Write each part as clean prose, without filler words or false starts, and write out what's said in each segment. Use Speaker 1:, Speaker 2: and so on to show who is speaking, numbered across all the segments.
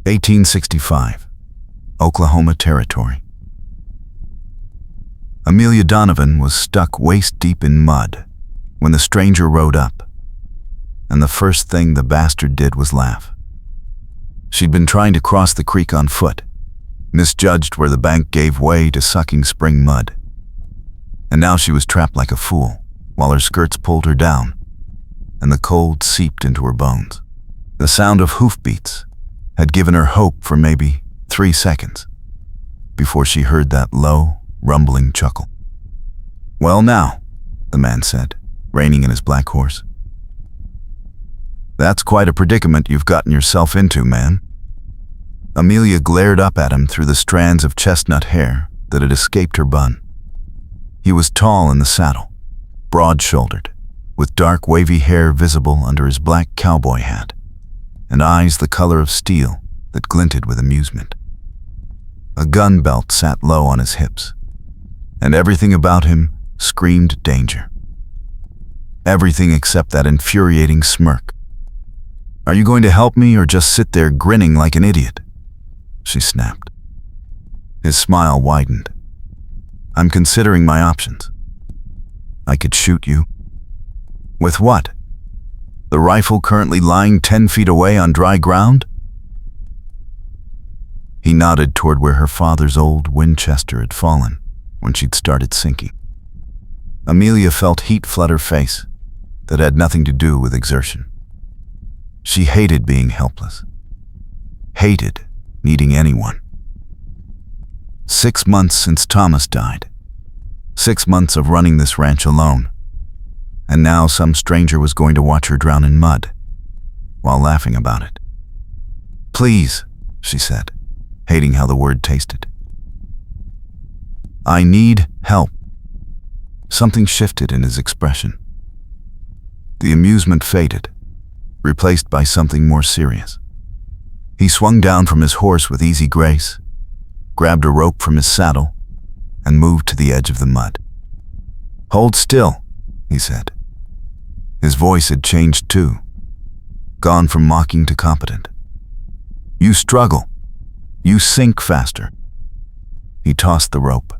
Speaker 1: 1865, Oklahoma Territory. Amelia Donovan was stuck waist-deep in mud when the stranger rode up, and the first thing the bastard did was laugh. She'd been trying to cross the creek on foot, misjudged where the bank gave way to sucking spring mud, and now she was trapped like a fool while her skirts pulled her down and the cold seeped into her bones. The sound of hoofbeats had given her hope for maybe 3 seconds before she heard that low, rumbling chuckle. "Well now," the man said, reining in his black horse. "That's quite a predicament you've gotten yourself into, man." Amelia glared up at him through the strands of chestnut hair that had escaped her bun. He was tall in the saddle, broad-shouldered, with dark wavy hair visible under his black cowboy hat, and eyes the color of steel that glinted with amusement. A gun belt sat low on his hips, and everything about him screamed danger. Everything except that infuriating smirk. "Are you going to help me or just sit there grinning like an idiot?" she snapped. His smile widened. "I'm considering my options. I could shoot you." "With what? The rifle currently lying 10 feet away on dry ground?" He nodded toward where her father's old Winchester had fallen when she'd started sinking. Amelia felt heat flood her face that had nothing to do with exertion. She hated being helpless, hated needing anyone. 6 months since Thomas died, 6 months of running this ranch alone, and now some stranger was going to watch her drown in mud while laughing about it. "Please," she said, hating how the word tasted. "I need help." Something shifted in his expression. The amusement faded, replaced by something more serious. He swung down from his horse with easy grace, grabbed a rope from his saddle, and moved to the edge of the mud. "Hold still," he said. His voice had changed too, gone from mocking to competent. "You struggle. You sink faster." He tossed the rope.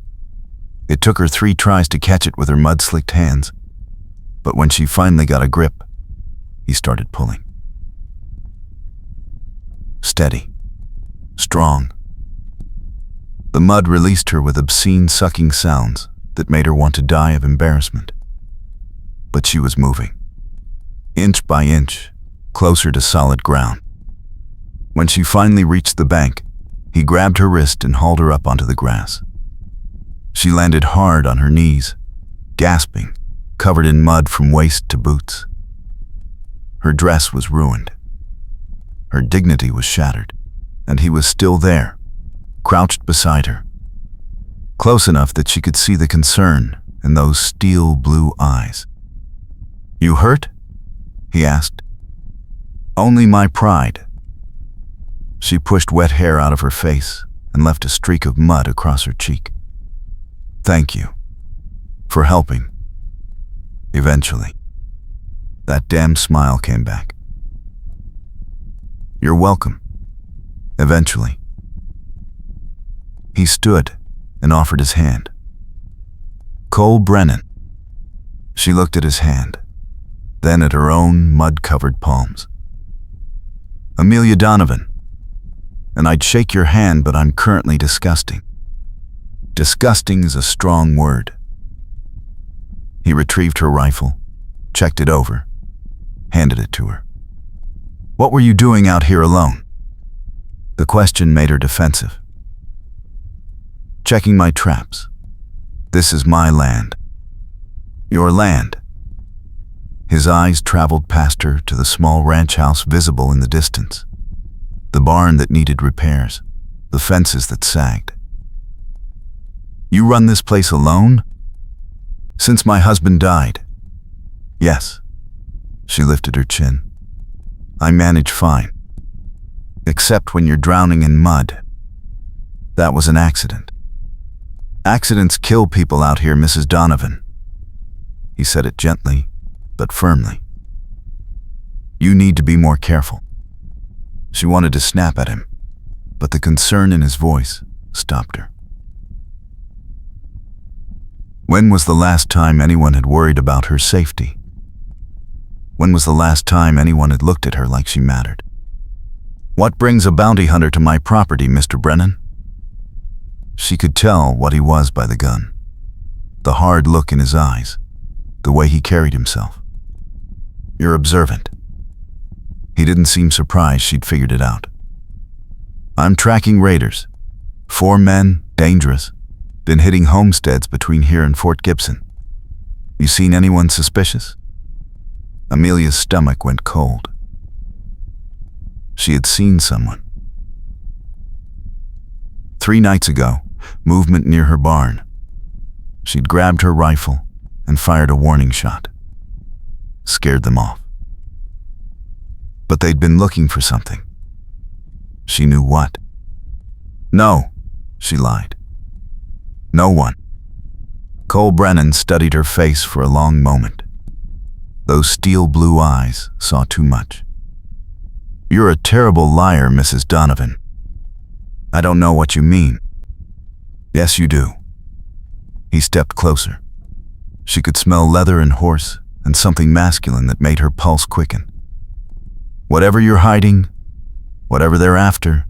Speaker 1: It took her 3 tries to catch it with her mud-slicked hands, but when she finally got a grip, he started pulling. Steady, strong. The mud released her with obscene sucking sounds that made her want to die of embarrassment. But she was moving, inch by inch, closer to solid ground. When she finally reached the bank, he grabbed her wrist and hauled her up onto the grass. She landed hard on her knees, gasping, covered in mud from waist to boots. Her dress was ruined. Her dignity was shattered, and he was still there, crouched beside her, close enough that she could see the concern in those steel blue eyes. "You hurt?" he asked. "Only my pride." She pushed wet hair out of her face and left a streak of mud across her cheek. "Thank you for helping." Eventually, that damn smile came back. "You're welcome." Eventually. He stood and offered his hand. "Cole Brennan." She looked at his hand, then at her own mud-covered palms. "Amelia Donovan. And I'd shake your hand, but I'm currently disgusting." Disgusting is a strong word. He retrieved her rifle, checked it over, handed it to her. "What were you doing out here alone?" The question made her defensive. "Checking my traps. This is my land." "Your land." His eyes traveled past her to the small ranch house visible in the distance, the barn that needed repairs, the fences that sagged. "You run this place alone?" "Since my husband died." "Yes." She lifted her chin. "I manage fine. Except when you're drowning in mud. That was an accident." "Accidents kill people out here, Mrs. Donovan." He said it gently, but firmly. "You need to be more careful." She wanted to snap at him, but the concern in his voice stopped her. When was the last time anyone had worried about her safety? When was the last time anyone had looked at her like she mattered? "What brings a bounty hunter to my property, Mr. Brennan?" She could tell what he was by the gun, the hard look in his eyes, the way he carried himself. "You're observant." He didn't seem surprised she'd figured it out. "I'm tracking raiders. 4 men, dangerous, been hitting homesteads between here and Fort Gibson. You seen anyone suspicious?" Amelia's stomach went cold. She had seen someone. 3 nights ago, movement near her barn. She'd grabbed her rifle and fired a warning shot. Scared them off. But they'd been looking for something. She knew what. "No," she lied. "No one." Cole Brennan studied her face for a long moment. Those steel blue eyes saw too much. "You're a terrible liar, Mrs. Donovan." "I don't know what you mean." "Yes, you do." He stepped closer. She could smell leather and horse and something masculine that made her pulse quicken. "Whatever you're hiding, whatever they're after,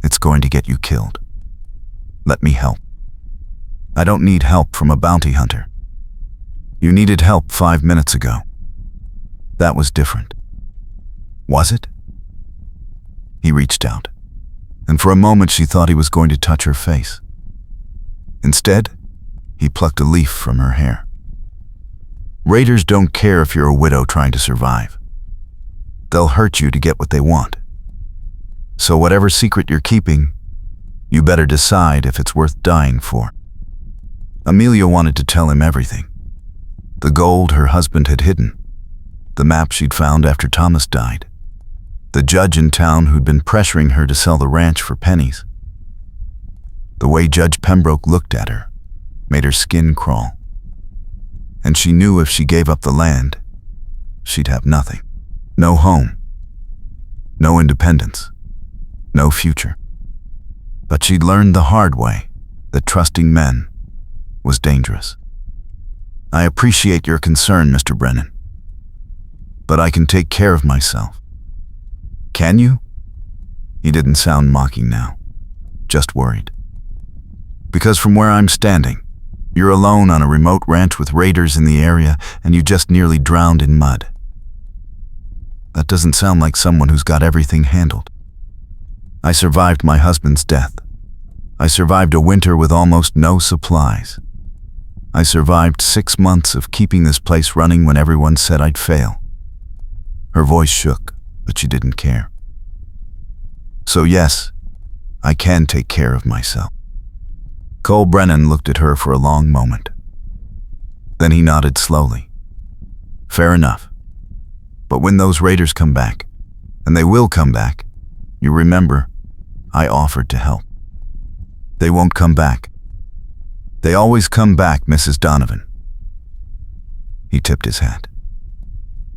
Speaker 1: it's going to get you killed. Let me help." "I don't need help from a bounty hunter." "You needed help 5 minutes ago." That was different. Was it? He reached out, and for a moment she thought he was going to touch her face. Instead, he plucked a leaf from her hair. Raiders don't care if you're a widow trying to survive. They'll hurt you to get what they want. So whatever secret you're keeping, you better decide if it's worth dying for. Amelia wanted to tell him everything. The gold her husband had hidden, the map she'd found after Thomas died, the judge in town who'd been pressuring her to sell the ranch for pennies. The way Judge Pembroke looked at her made her skin crawl. And she knew if she gave up the land, she'd have nothing. No home, no independence, no future. But she'd learned the hard way that trusting men was dangerous. "I appreciate your concern, Mr. Brennan, but I can take care of myself." "Can you?" He didn't sound mocking now, just worried. "Because from where I'm standing, you're alone on a remote ranch with raiders in the area and you just nearly drowned in mud. That doesn't sound like someone who's got everything handled." "I survived my husband's death. I survived a winter with almost no supplies. I survived 6 months of keeping this place running when everyone said I'd fail." Her voice shook, but she didn't care. "So yes, I can take care of myself." Cole Brennan looked at her for a long moment. Then he nodded slowly. "Fair enough. But when those raiders come back, and they will come back, you remember, I offered to help." "They won't come back." "They always come back, Mrs. Donovan." He tipped his hat.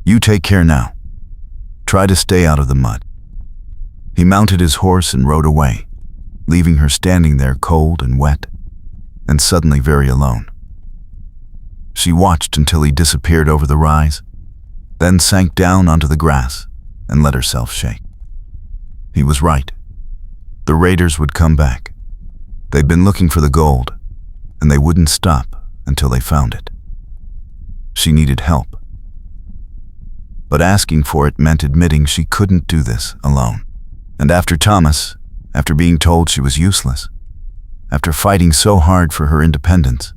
Speaker 1: "You take care now. Try to stay out of the mud." He mounted his horse and rode away, leaving her standing there cold and wet, and suddenly very alone. She watched until he disappeared over the rise, then sank down onto the grass and let herself shake. He was right. The raiders would come back. They'd been looking for the gold, and they wouldn't stop until they found it. She needed help. But asking for it meant admitting she couldn't do this alone. And after Thomas, after being told she was useless, after fighting so hard for her independence,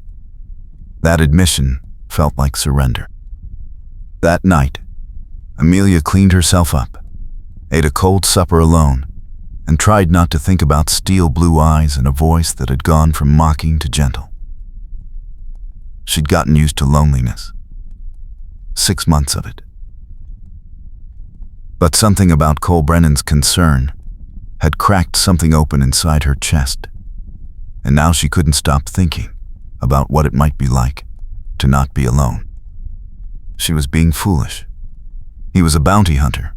Speaker 1: that admission felt like surrender. That night, Amelia cleaned herself up, ate a cold supper alone, and tried not to think about steel blue eyes and a voice that had gone from mocking to gentle. She'd gotten used to loneliness. 6 months of it. But something about Cole Brennan's concern had cracked something open inside her chest, and now she couldn't stop thinking about what it might be like to not be alone. She was being foolish. He was a bounty hunter,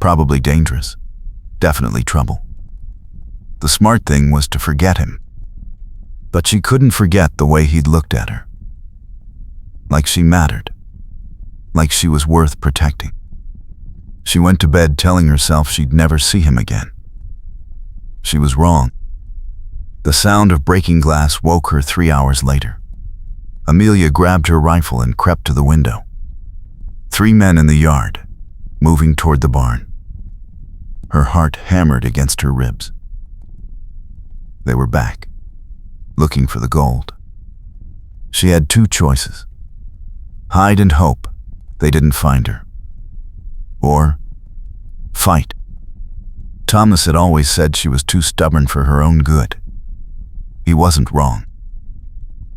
Speaker 1: probably dangerous, definitely trouble. The smart thing was to forget him. But she couldn't forget the way he'd looked at her. Like she mattered. Like she was worth protecting. She went to bed telling herself she'd never see him again. She was wrong. The sound of breaking glass woke her 3 hours later. Amelia grabbed her rifle and crept to the window. 3 men in the yard, moving toward the barn. Her heart hammered against her ribs. They were back, looking for the gold. She had 2 choices. Hide and hope they didn't find her. Or fight. Thomas had always said she was too stubborn for her own good. He wasn't wrong.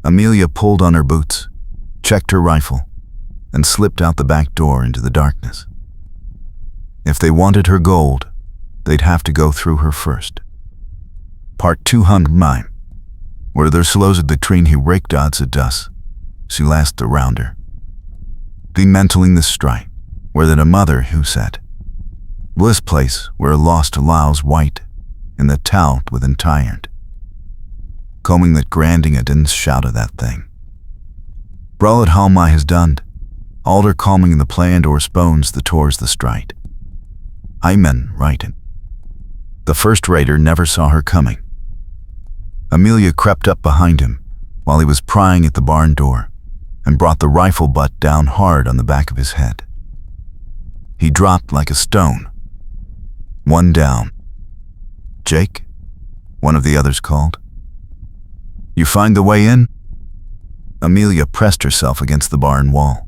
Speaker 1: Amelia pulled on her boots, checked her rifle, and slipped out the back door into the darkness. If they wanted her gold, they'd have to go through her first. Part 209. Where there slowed the train he raked odds at us, she last around her. Dementling the strike, where that a mother who said, "Bliss place where lost allows white, in the tout with entired." Combing that granding it and shouted that thing. Brallet Halmai has done, alder calming the planned or spones the tours the stride. Hymen writing. The first raider never saw her coming. Amelia crept up behind him while he was prying at the barn door and brought the rifle butt down hard on the back of his head. He dropped like a stone. One down. "Jake?" one of the others called. "You find the way in?" Amelia pressed herself against the barn wall,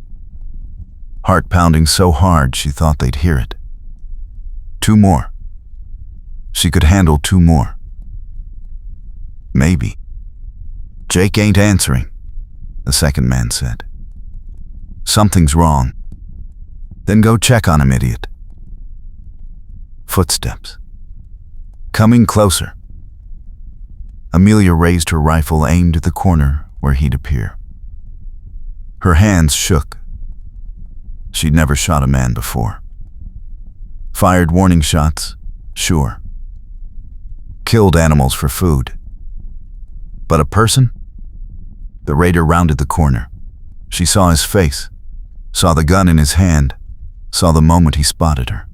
Speaker 1: heart pounding so hard she thought they'd hear it. 2 more. She could handle 2 more. Maybe. "Jake ain't answering," the second man said. "Something's wrong." "Then go check on him, idiot." Footsteps. Coming closer. Amelia raised her rifle aimed at the corner where he'd appear. Her hands shook. She'd never shot a man before. Fired warning shots, sure. Killed animals for food. But a person? The raider rounded the corner. She saw his face, saw the gun in his hand, saw the moment he spotted her.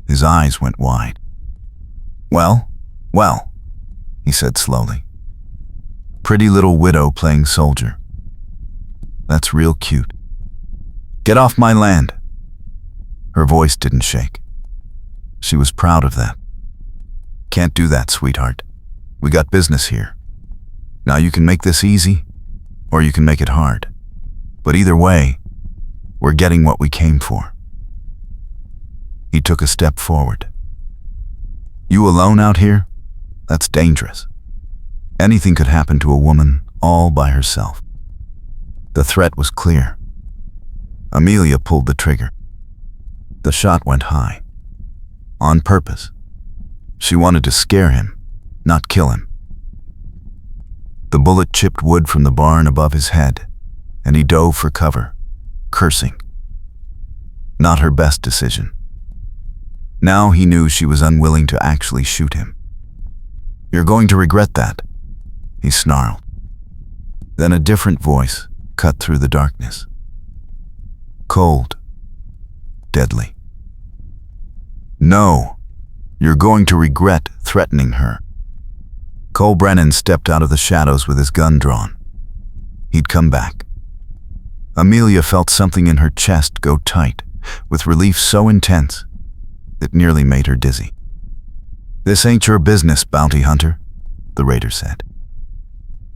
Speaker 1: His eyes went wide. Well, he said slowly. "Pretty little widow playing soldier. That's real cute. Get off my land." Her voice didn't shake. She was proud of that. "Can't do that, sweetheart. We got business here. Now you can make this easy, or you can make it hard. But either way, we're getting what we came for." He took a step forward. "You alone out here? That's dangerous. Anything could happen to a woman all by herself." The threat was clear. Amelia pulled the trigger. The shot went high. On purpose. She wanted to scare him, not kill him. The bullet chipped wood from the barn above his head, and he dove for cover, cursing. Not her best decision. Now he knew she was unwilling to actually shoot him. "You're going to regret that," he snarled. Then a different voice cut through the darkness. Cold. Deadly. "No, you're going to regret threatening her." Cole Brennan stepped out of the shadows with his gun drawn. He'd come back. Amelia felt something in her chest go tight, with relief so intense it nearly made her dizzy. "This ain't your business, bounty hunter," the raider said.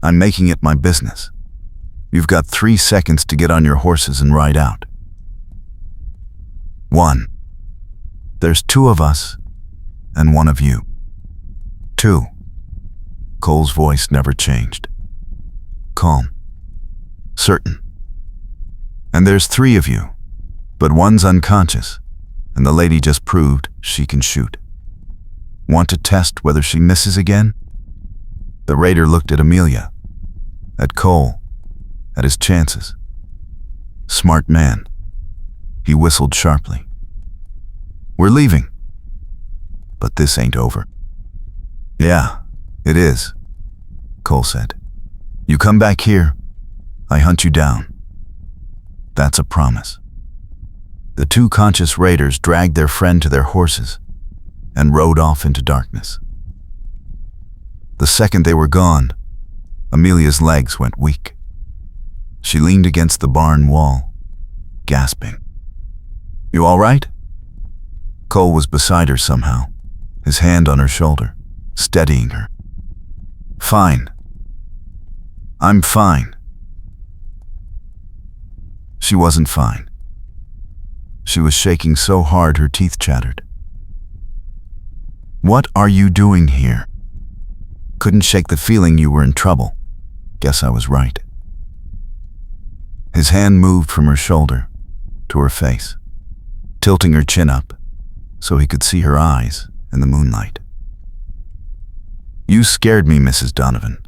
Speaker 1: "I'm making it my business. You've got 3 seconds to get on your horses and ride out." 1. There's 2 of us, and 1 of you. 2. Cole's voice never changed. Calm. Certain. "And there's 3 of you, but 1's unconscious, and the lady just proved she can shoot. Want to test whether she misses again?" The raider looked at Amelia, at Cole, at his chances. Smart man. He whistled sharply. "We're leaving. But this ain't over." Yeah, it is, Cole said. You come back here, I hunt you down. That's a promise. The two conscious raiders dragged their friend to their horses and rode off into darkness. The second they were gone, Amelia's legs went weak. She leaned against the barn wall, gasping. You all right? Cole was beside her somehow, his hand on her shoulder, steadying her. Fine. I'm fine. She wasn't fine. She was shaking so hard her teeth chattered. What are you doing here? Couldn't shake the feeling you were in trouble. Guess I was right. His hand moved from her shoulder to her face, tilting her chin up so he could see her eyes in the moonlight. You scared me, Mrs. Donovan,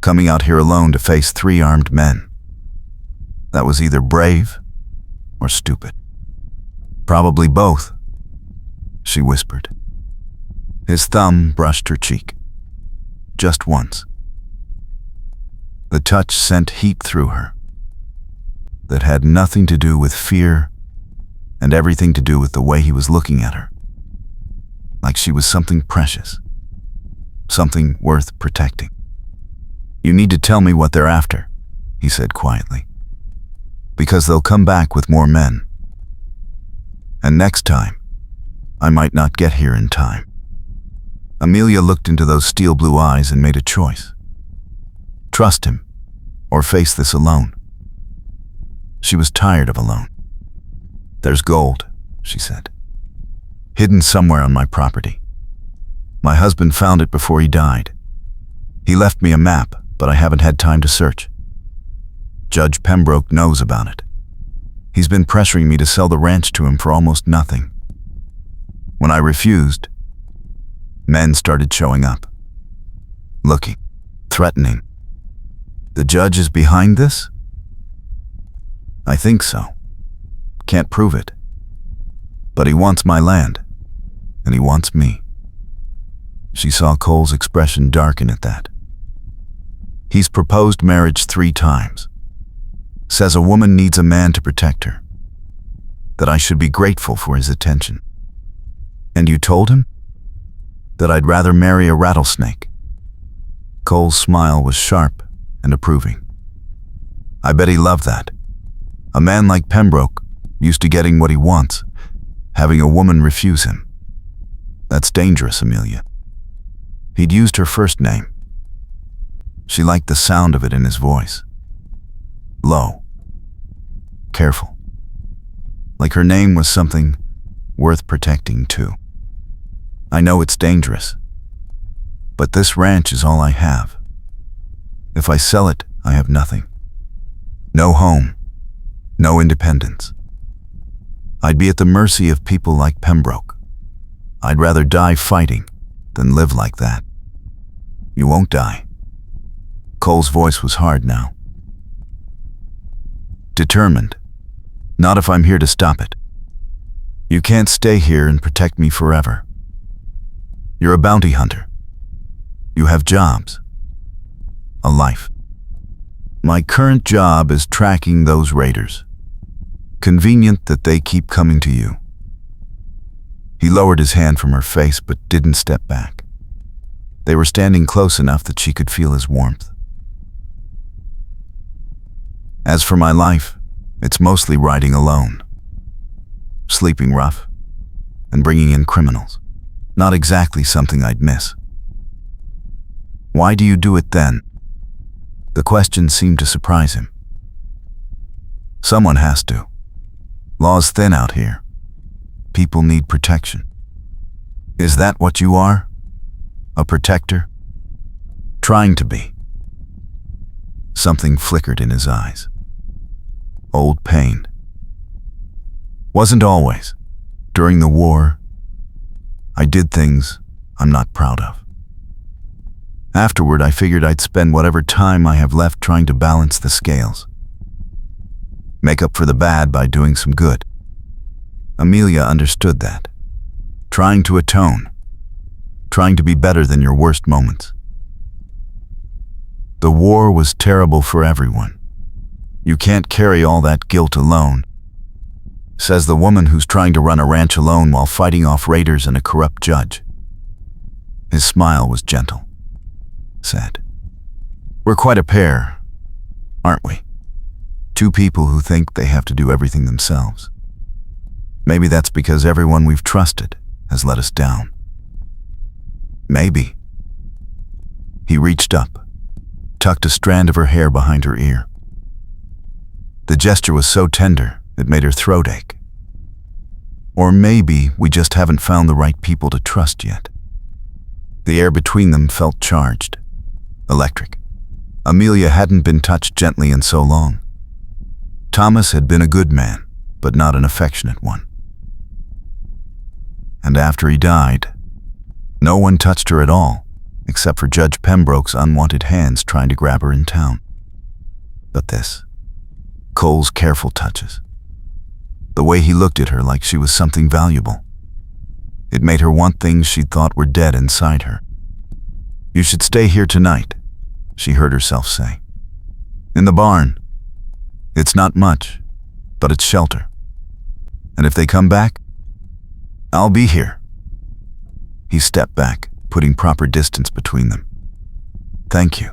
Speaker 1: coming out here alone to face 3 armed men. That was either brave or stupid. Probably both, she whispered. His thumb brushed her cheek. Just once. The touch sent heat through her that had nothing to do with fear and everything to do with the way he was looking at her. Like she was something precious, something worth protecting. You need to tell me what they're after, he said quietly, because they'll come back with more men. And next time, I might not get here in time. Amelia looked into those steel blue eyes and made a choice. Trust him, or face this alone. She was tired of alone. There's gold, she said, hidden somewhere on my property. My husband found it before he died. He left me a map, but I haven't had time to search. Judge Pembroke knows about it. He's been pressuring me to sell the ranch to him for almost nothing. When I refused, men started showing up, looking, threatening. The judge is behind this? I think so. Can't prove it. But he wants my land, and he wants me. She saw Cole's expression darken at that. He's proposed marriage 3 times. Says a woman needs a man to protect her. That I should be grateful for his attention. And you told him? That I'd rather marry a rattlesnake. Cole's smile was sharp and approving. I bet he loved that. A man like Pembroke, used to getting what he wants, having a woman refuse him. That's dangerous, Amelia. He'd used her first name. She liked the sound of it in his voice. Low. Careful. Like her name was something worth protecting too. I know it's dangerous, but this ranch is all I have. If I sell it, I have nothing. No home, no independence. I'd be at the mercy of people like Pembroke. I'd rather die fighting than live like that. You won't die. Cole's voice was hard now. Determined. Not if I'm here to stop it. You can't stay here and protect me forever. You're a bounty hunter. You have jobs. A life. My current job is tracking those raiders. Convenient that they keep coming to you. He lowered his hand from her face but didn't step back. They were standing close enough that she could feel his warmth. As for my life, it's mostly riding alone. Sleeping rough and bringing in criminals. Not exactly something I'd miss. Why do you do it then? The question seemed to surprise him. Someone has to. Law's thin out here. People need protection. Is that what you are? A protector? Trying to be. Something flickered in his eyes. Old pain. Wasn't always. During the war, I did things I'm not proud of. Afterward, I figured I'd spend whatever time I have left trying to balance the scales. Make up for the bad by doing some good. Amelia understood that. Trying to atone. trying to be better than your worst moments. The war was terrible for everyone. You can't carry all that guilt alone, says the woman who's trying to run a ranch alone while fighting off raiders and a corrupt judge. His smile was gentle. Said, "We're quite a pair, aren't we? Two people who think they have to do everything themselves. Maybe that's because everyone we've trusted has let us down. Maybe." He reached up, tucked a strand of her hair behind her ear. The gesture was so tender, it made her throat ache. Or maybe we just haven't found the right people to trust yet. The air between them felt charged, electric. Amelia hadn't been touched gently in so long. Thomas had been a good man, but not an affectionate one. And after he died, no one touched her at all, except for Judge Pembroke's unwanted hands trying to grab her in town. But this, Cole's careful touches, the way he looked at her like she was something valuable, it made her want things she thought were dead inside her. "You should stay here tonight," she heard herself say. "In the barn. It's not much, but it's shelter. And if they come back, I'll be here." He stepped back, putting proper distance between them. "Thank you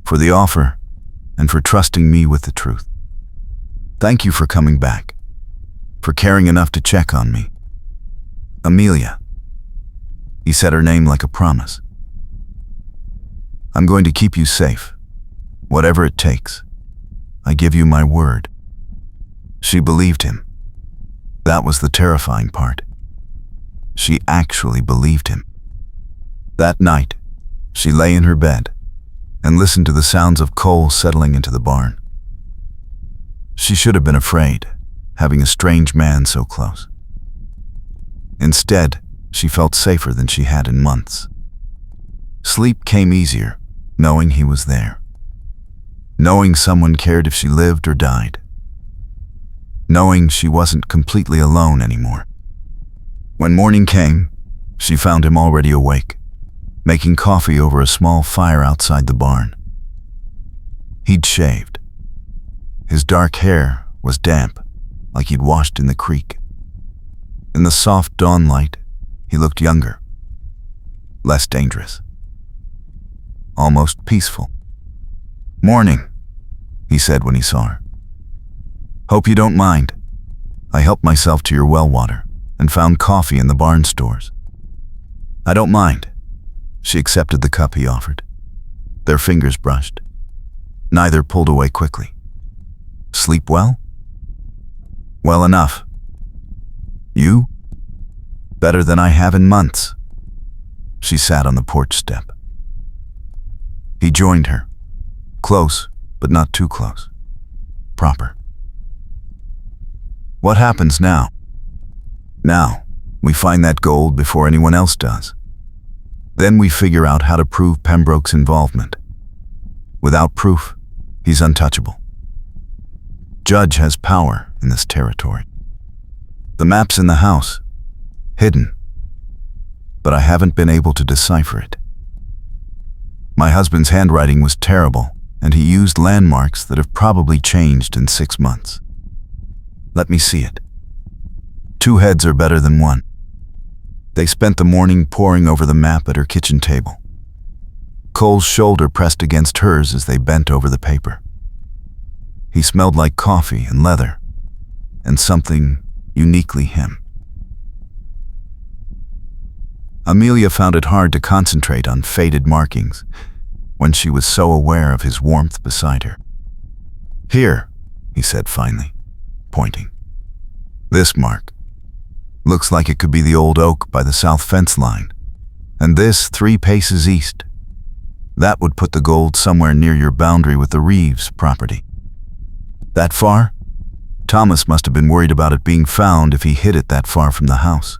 Speaker 1: for the offer and for trusting me with the truth. Thank you for coming back, for caring enough to check on me. Amelia." He said her name like a promise. "I'm going to keep you safe, whatever it takes. I give you my word." She believed him. That was the terrifying part. She actually believed him. That night, she lay in her bed and listened to the sounds of Cole settling into the barn. She should have been afraid, having a strange man so close. Instead, she felt safer than she had in months. Sleep came easier, knowing he was there. Knowing someone cared if she lived or died. Knowing she wasn't completely alone anymore. When morning came, she found him already awake, making coffee over a small fire outside the barn. He'd shaved. His dark hair was damp, like he'd washed in the creek. In the soft dawn light, he looked younger, less dangerous, almost peaceful. "Morning," he said when he saw her. "Hope you don't mind. I helped myself to your well water and found coffee in the barn stores." "I don't mind." She accepted the cup he offered. Their fingers brushed. Neither pulled away quickly. "Sleep well?" "Well enough." "You?" "Better than I have in months." She sat on the porch step. He joined her. Close, but not too close. Proper. "What happens now?" "Now, we find that gold before anyone else does. Then we figure out how to prove Pembroke's involvement. Without proof, he's untouchable. Judge has power in this territory. The map's in the house, hidden, but I haven't been able to decipher it. My husband's handwriting was terrible, and he used landmarks that have probably changed in 6 months. Let me see it. 2 heads are better than 1. They spent the morning poring over the map at her kitchen table. Cole's shoulder pressed against hers as they bent over the paper. He smelled like coffee and leather, and something uniquely him. Amelia found it hard to concentrate on faded markings when she was so aware of his warmth beside her. "Here," he said finally, pointing. "This mark. Looks like it could be the old oak by the south fence line. And this 3 paces east. That would put the gold somewhere near your boundary with the Reeves property. That far? Thomas must have been worried about it being found if he hid it that far from the house.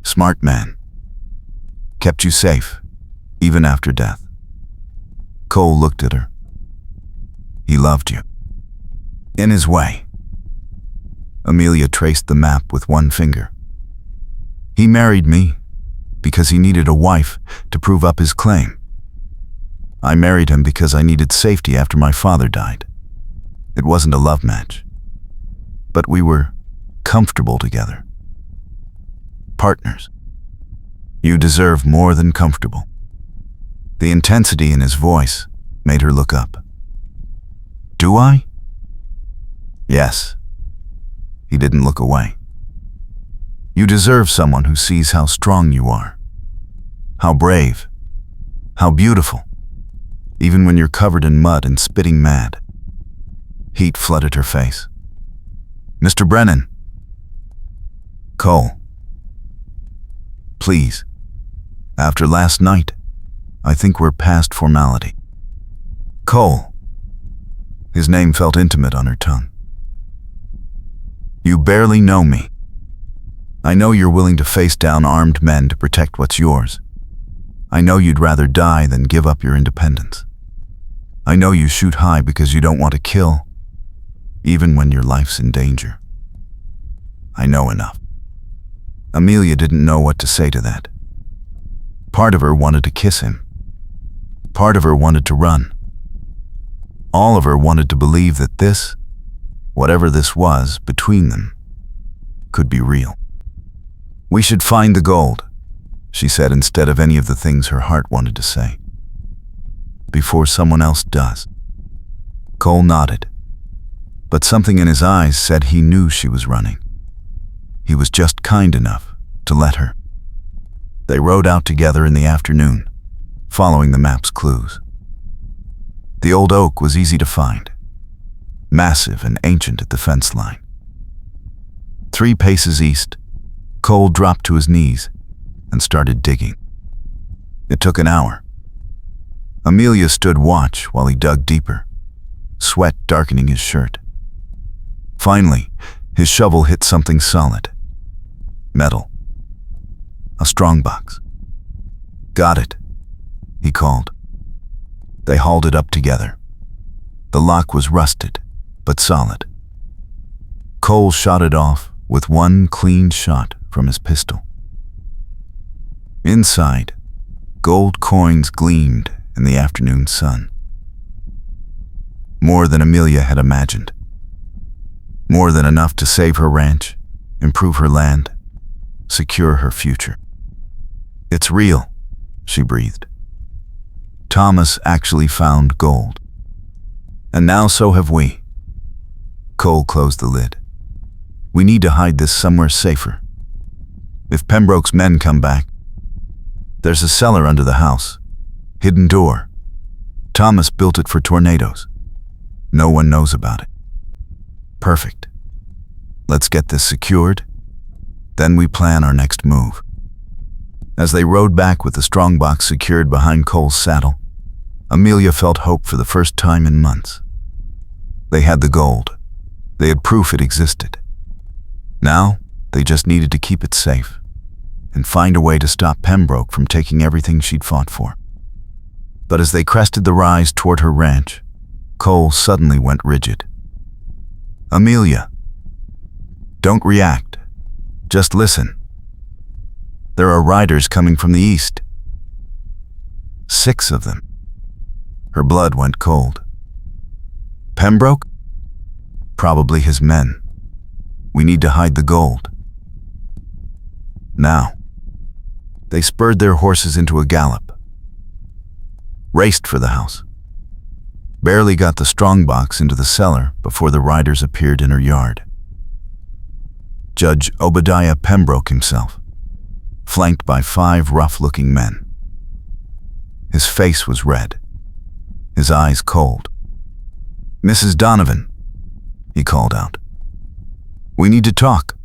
Speaker 1: Smart man. Kept you safe, even after death." Cole looked at her. "He loved you. In his way." Amelia traced the map with one finger. "He married me, because he needed a wife to prove up his claim. I married him because I needed safety after my father died. It wasn't a love match, but we were comfortable together. Partners. You deserve more than comfortable. The intensity in his voice made her look up. Do I? Yes. He didn't look away. You deserve someone who sees how strong you are, how brave, how beautiful, even when you're covered in mud and spitting mad. Heat flooded her face. Mr. Brennan. Cole. Please. After last night, I think we're past formality. Cole. His name felt intimate on her tongue. You barely know me. I know you're willing to face down armed men to protect what's yours. I know you'd rather die than give up your independence. I know you shoot high because you don't want to kill, even when your life's in danger. I know enough. Amelia didn't know what to say to that. Part of her wanted to kiss him. Part of her wanted to run. All of her wanted to believe that this, whatever this was between them, could be real. We should find the gold, she said instead of any of the things her heart wanted to say. Before someone else does. Cole nodded, but something in his eyes said he knew she was running. He was just kind enough to let her. They rode out together in the afternoon, following the map's clues. The old oak was easy to find, massive and ancient at the fence line. 3 paces east, Cole dropped to his knees and started digging. It took an hour. Amelia stood watch while he dug deeper, sweat darkening his shirt. Finally, his shovel hit something solid. Metal. A strongbox. Got it, he called. They hauled it up together. The lock was rusted, but solid. Cole shot it off with one clean shot from his pistol. Inside, gold coins gleamed in the afternoon sun. More than Amelia had imagined. More than enough to save her ranch, improve her land, secure her future. It's real, she breathed. Thomas actually found gold. And now so have we. Cole closed the lid. We need to hide this somewhere safer. If Pembroke's men come back, there's a cellar under the house. Hidden door. Thomas built it for tornadoes. No one knows about it. Perfect. Let's get this secured. Then we plan our next move. As they rode back with the strongbox secured behind Cole's saddle, Amelia felt hope for the first time in months. They had the gold. They had proof it existed. Now, they just needed to keep it safe and find a way to stop Pembroke from taking everything she'd fought for. But as they crested the rise toward her ranch, Cole suddenly went rigid. Amelia, don't react. Just listen. There are riders coming from the east. 6 of them. Her blood went cold. Pembroke? Probably his men. We need to hide the gold. Now. They spurred their horses into a gallop. Raced for the house. Barely got the strongbox into the cellar before the riders appeared in her yard. Judge Obadiah Pembroke himself, flanked by 5 rough-looking men. His face was red, his eyes cold. Mrs. Donovan, he called out. We need to talk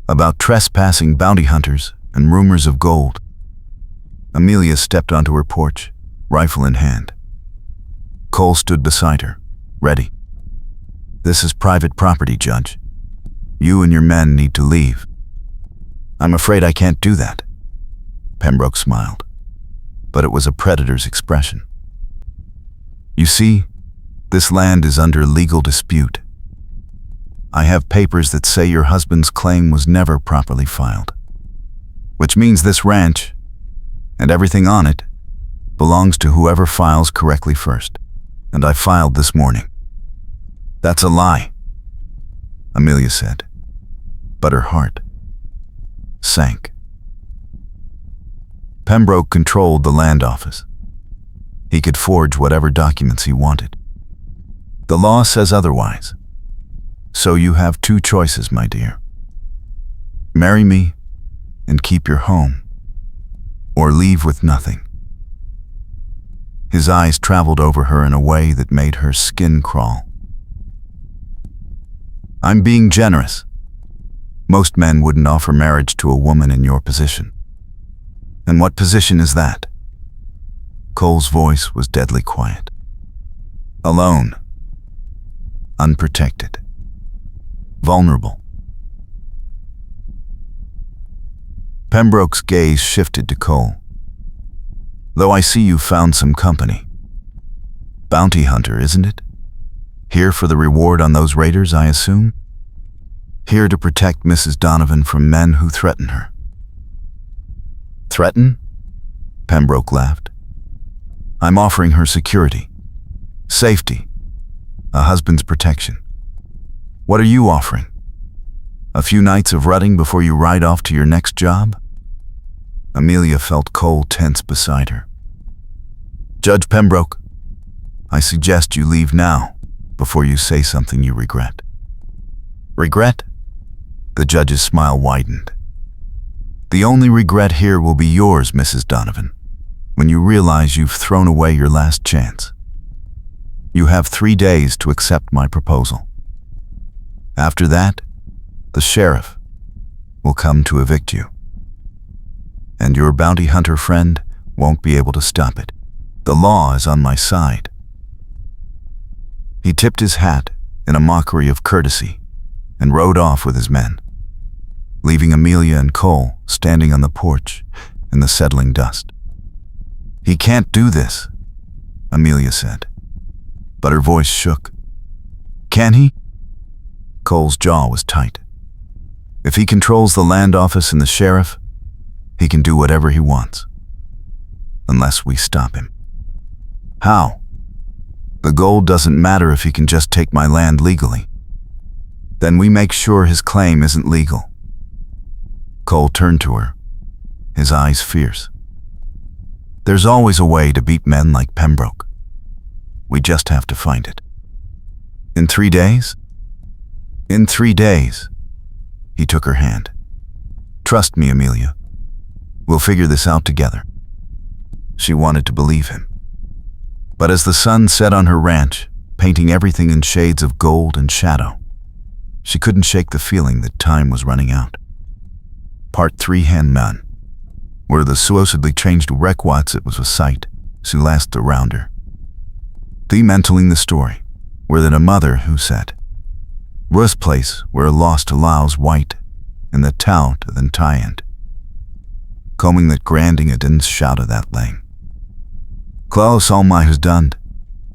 Speaker 1: about trespassing bounty hunters and rumors of gold. Amelia stepped onto her porch, rifle in hand. Cole stood beside her, ready. This is private property, Judge. You and your men need to leave. I'm afraid I can't do that. Pembroke smiled, but it was a predator's expression. You see, this land is under legal dispute. I have papers that say your husband's claim was never properly filed, which means this ranch and everything on it belongs to whoever files correctly first. And I filed this morning." "That's a lie," Amelia said, but her heart sank. Pembroke controlled the land office. He could forge whatever documents he wanted. The law says otherwise. So you have two choices, my dear. Marry me and keep your home, or leave with nothing. His eyes traveled over her in a way that made her skin crawl. "I'm being generous. Most men wouldn't offer marriage to a woman in your position." "And what position is that?" Cole's voice was deadly quiet. "Alone. Unprotected. Vulnerable." Pembroke's gaze shifted to Cole. "Though I see you found some company. Bounty hunter, isn't it? Here for the reward on those raiders, I assume? Here to protect Mrs. Donovan from men who threaten her." "Threaten?" Pembroke laughed. "I'm offering her security, safety, a husband's protection. What are you offering? A few nights of rutting before you ride off to your next job?" Amelia felt Cole tense beside her. "Judge Pembroke, I suggest you leave now before you say something you regret." "Regret?" The judge's smile widened. "The only regret here will be yours, Mrs. Donovan, when you realize you've thrown away your last chance. You have 3 days to accept my proposal. After that, the sheriff will come to evict you. And your bounty hunter friend won't be able to stop it. The law is on my side." He tipped his hat in a mockery of courtesy and rode off with his men, leaving Amelia and Cole standing on the porch in the settling dust. "He can't do this," Amelia said, but her voice shook. "Can he?" Cole's jaw was tight. "If he controls the land office and the sheriff, he can do whatever he wants, unless we stop him." "How?" "The gold doesn't matter if he can just take my land legally. Then we make sure his claim isn't legal." Cole turned to her, his eyes fierce. "There's always a way to beat men like Pembroke. We just have to find it." "In 3 days?" "In 3 days." He took her hand. "Trust me, Amelia. We'll figure this out together." She wanted to believe him. But as the sun set on her ranch, painting everything in shades of gold and shadow, she couldn't shake the feeling that time was running out. Part 3 Handman, where the supposedly changed Requats, it was a sight, she last around her. Dementalling the story, where that a mother who said, "Rus place where lost allows white, in the tout than tie-end." Combing that granding a didn't shout of that lane. Klaus all my has done,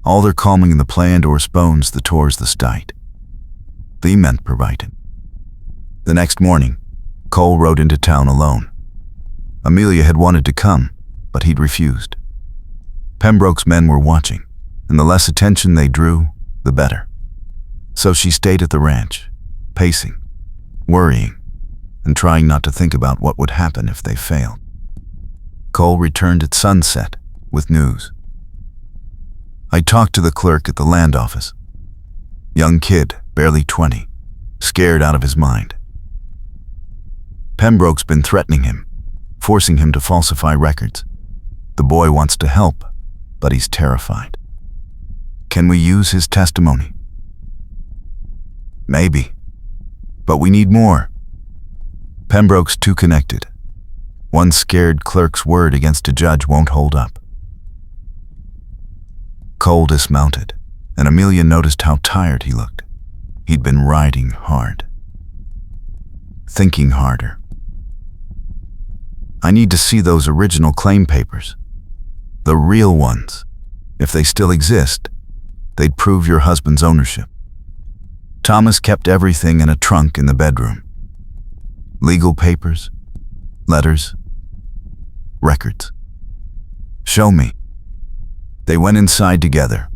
Speaker 1: all their calming in the planned or spones the tours the stite. The meant provided. The next morning, Cole rode into town alone. Amelia had wanted to come, but he'd refused. Pembroke's men were watching, and the less attention they drew, the better. So she stayed at the ranch, pacing, worrying, and trying not to think about what would happen if they failed. Cole returned at sunset with news. I talked to the clerk at the land office. Young kid, barely 20, scared out of his mind. Pembroke's been threatening him, forcing him to falsify records. The boy wants to help, but he's terrified. Can we use his testimony? Maybe, but we need more. Pembroke's too connected. One scared clerk's word against a judge won't hold up. Cole dismounted, and Amelia noticed how tired he looked. He'd been riding hard. Thinking harder. I need to see those original claim papers. The real ones. If they still exist, they'd prove your husband's ownership. Thomas kept everything in a trunk in the bedroom. Legal papers, letters, records. Show me. They went inside together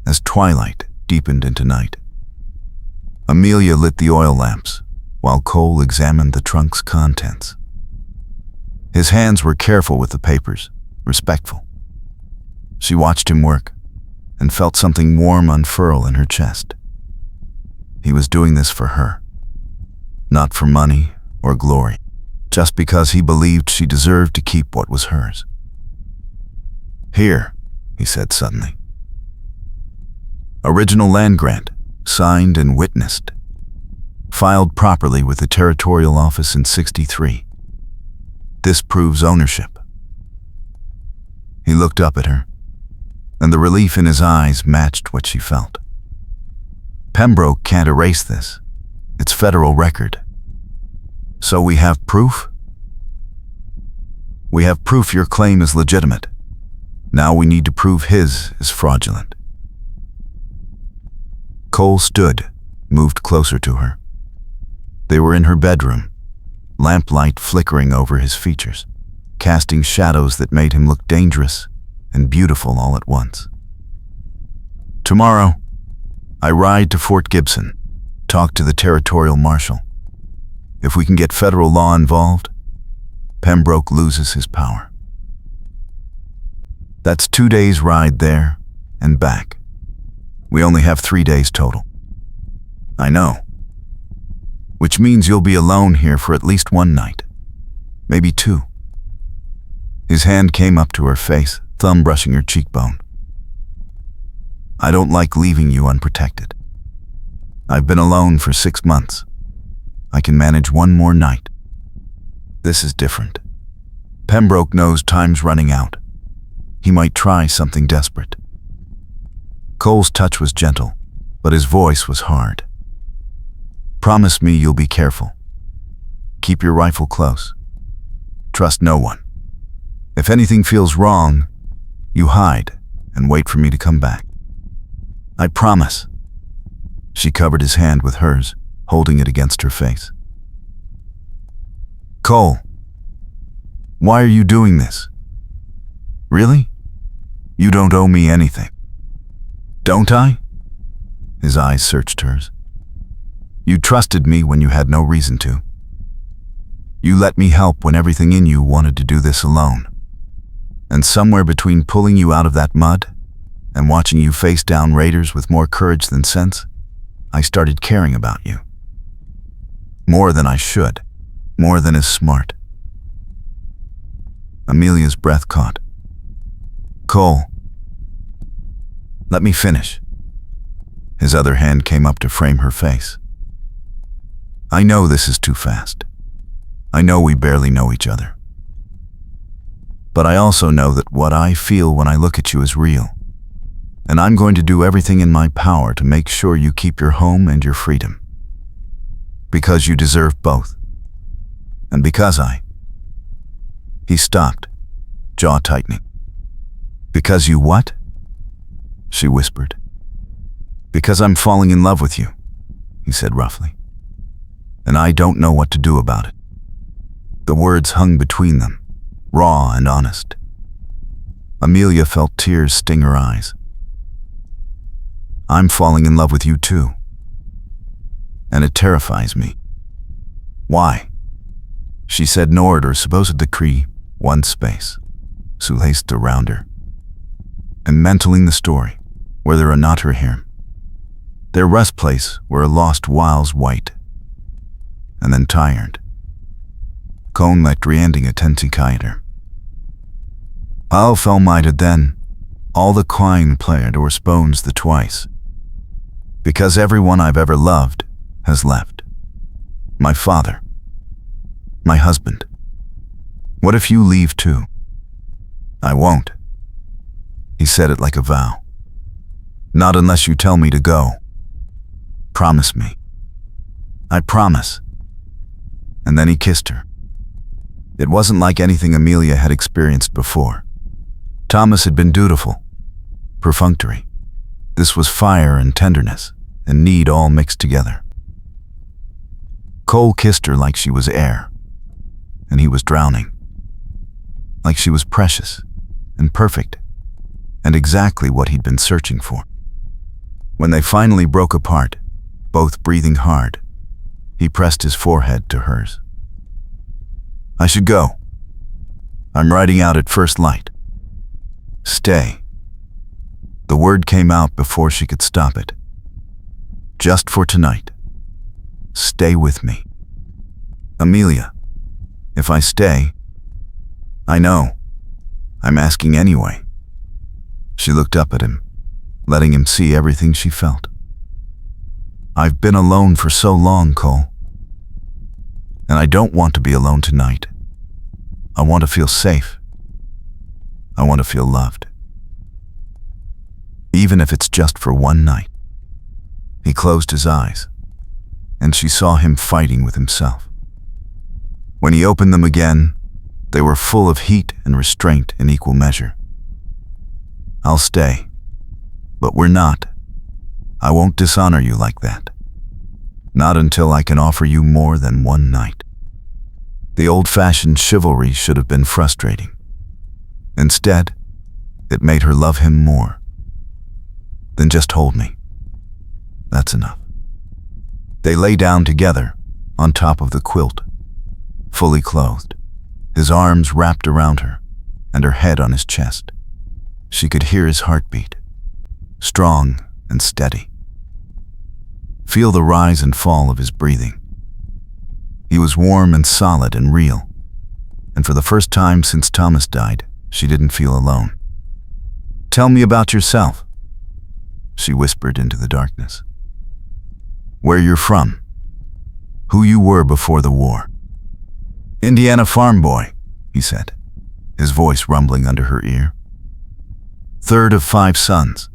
Speaker 1: as twilight deepened into night. Amelia lit the oil lamps while Cole examined the trunk's contents. His hands were careful with the papers, respectful. She watched him work and felt something warm unfurl in her chest. He was doing this for her, not for money or glory, just because he believed she deserved to keep what was hers. Here, he said suddenly. Original land grant, signed and witnessed. Filed properly with the territorial office in '63. This proves ownership. He looked up at her, and the relief in his eyes matched what she felt. Pembroke can't erase this. It's federal record. So we have proof? We have proof your claim is legitimate. Now we need to prove his is fraudulent. Cole stood, moved closer to her. They were in her bedroom, lamplight flickering over his features, casting shadows that made him look dangerous and beautiful all at once. Tomorrow, I ride to Fort Gibson, talk to the territorial marshal. If we can get federal law involved, Pembroke loses his power. That's 2 days' ride there and back. We only have 3 days total. I know. Which means you'll be alone here for at least 1 night, maybe 2. His hand came up to her face, thumb brushing her cheekbone. I don't like leaving you unprotected. I've been alone for 6 months. I can manage 1 more night. This is different. Pembroke knows time's running out. He might try something desperate. Cole's touch was gentle, but his voice was hard. Promise me you'll be careful. Keep your rifle close. Trust no one. If anything feels wrong, you hide and wait for me to come back. I promise. She covered his hand with hers, holding it against her face. Cole, why are you doing this? Really? You don't owe me anything. Don't I? His eyes searched hers. You trusted me when you had no reason to. You let me help when everything in you wanted to do this alone. And somewhere between pulling you out of that mud and watching you face down raiders with more courage than sense, I started caring about you. More than I should. More than is smart. Amelia's breath caught. Cole, let me finish. His other hand came up to frame her face. I know this is too fast. I know we barely know each other. But I also know that what I feel when I look at you is real. And I'm going to do everything in my power to make sure you keep your home and your freedom. Because you deserve both. And because He stopped, jaw tightening. Because you what? She whispered. Because I'm falling in love with you, he said roughly. And I don't know what to do about it. The words hung between them, raw and honest. Amelia felt tears sting her eyes. I'm falling in love with you too. And it terrifies me. Why? She said Nord or supposed decree, one space, sulhaced around her. And mentling the story, whether or not her here. Their rest place were a lost whiles white. And then tired. Kon let driending attentie kiter. I'll felmited then, all the quine played or spoons the twice. Because everyone I've ever loved has left. My father. My husband. What if you leave too? I won't. He said it like a vow. Not unless you tell me to go. Promise me. I promise. And then he kissed her. It wasn't like anything Amelia had experienced before. Thomas had been dutiful, perfunctory. This was fire and tenderness, and need all mixed together. Cole kissed her like she was air, and he was drowning. Like she was precious, and perfect, and exactly what he'd been searching for. When they finally broke apart, both breathing hard, he pressed his forehead to hers. "I should go. I'm riding out at first light." "Stay." The word came out before she could stop it. "Just for tonight. Stay with me." "Amelia, if I stay..." "I know. I'm asking anyway." She looked up at him, letting him see everything she felt. "I've been alone for so long, Cole. And I don't want to be alone tonight. I want to feel safe. I want to feel loved. Even if it's just for one night." He closed his eyes, and she saw him fighting with himself. When he opened them again, they were full of heat and restraint in equal measure. "I'll stay, but we're not. I won't dishonor you like that. Not until I can offer you more than one night." The old-fashioned chivalry should have been frustrating. Instead, it made her love him more. "Then just hold me. That's enough." They lay down together, on top of the quilt, fully clothed, his arms wrapped around her, and her head on his chest. She could hear his heartbeat, strong and steady. Feel the rise and fall of his breathing. He was warm and solid and real, and for the first time since Thomas died, she didn't feel alone. "Tell me about yourself," she whispered into the darkness. "Where you're from, who you were before the war." "Indiana farm boy," he said, his voice rumbling under her ear. "Third of 5 sons.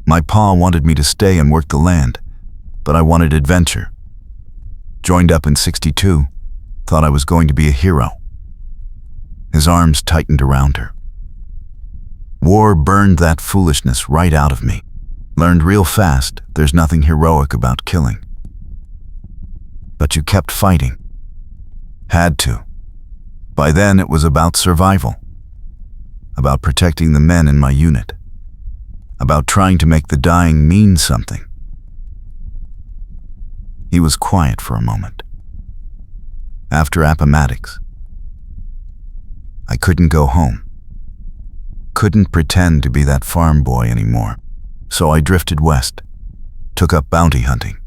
Speaker 1: My pa wanted me to stay and work the land, but I wanted adventure. Joined up in '62, thought I was going to be a hero." His arms tightened around her. "War burned that foolishness right out of me. Learned real fast there's nothing heroic about killing. But you kept fighting. Had to. By then it was about survival. About protecting the men in my unit. About trying to make the dying mean something." He was quiet for a moment. "After Appomattox, I couldn't go home. Couldn't pretend to be that farm boy anymore. So I drifted west, took up bounty hunting,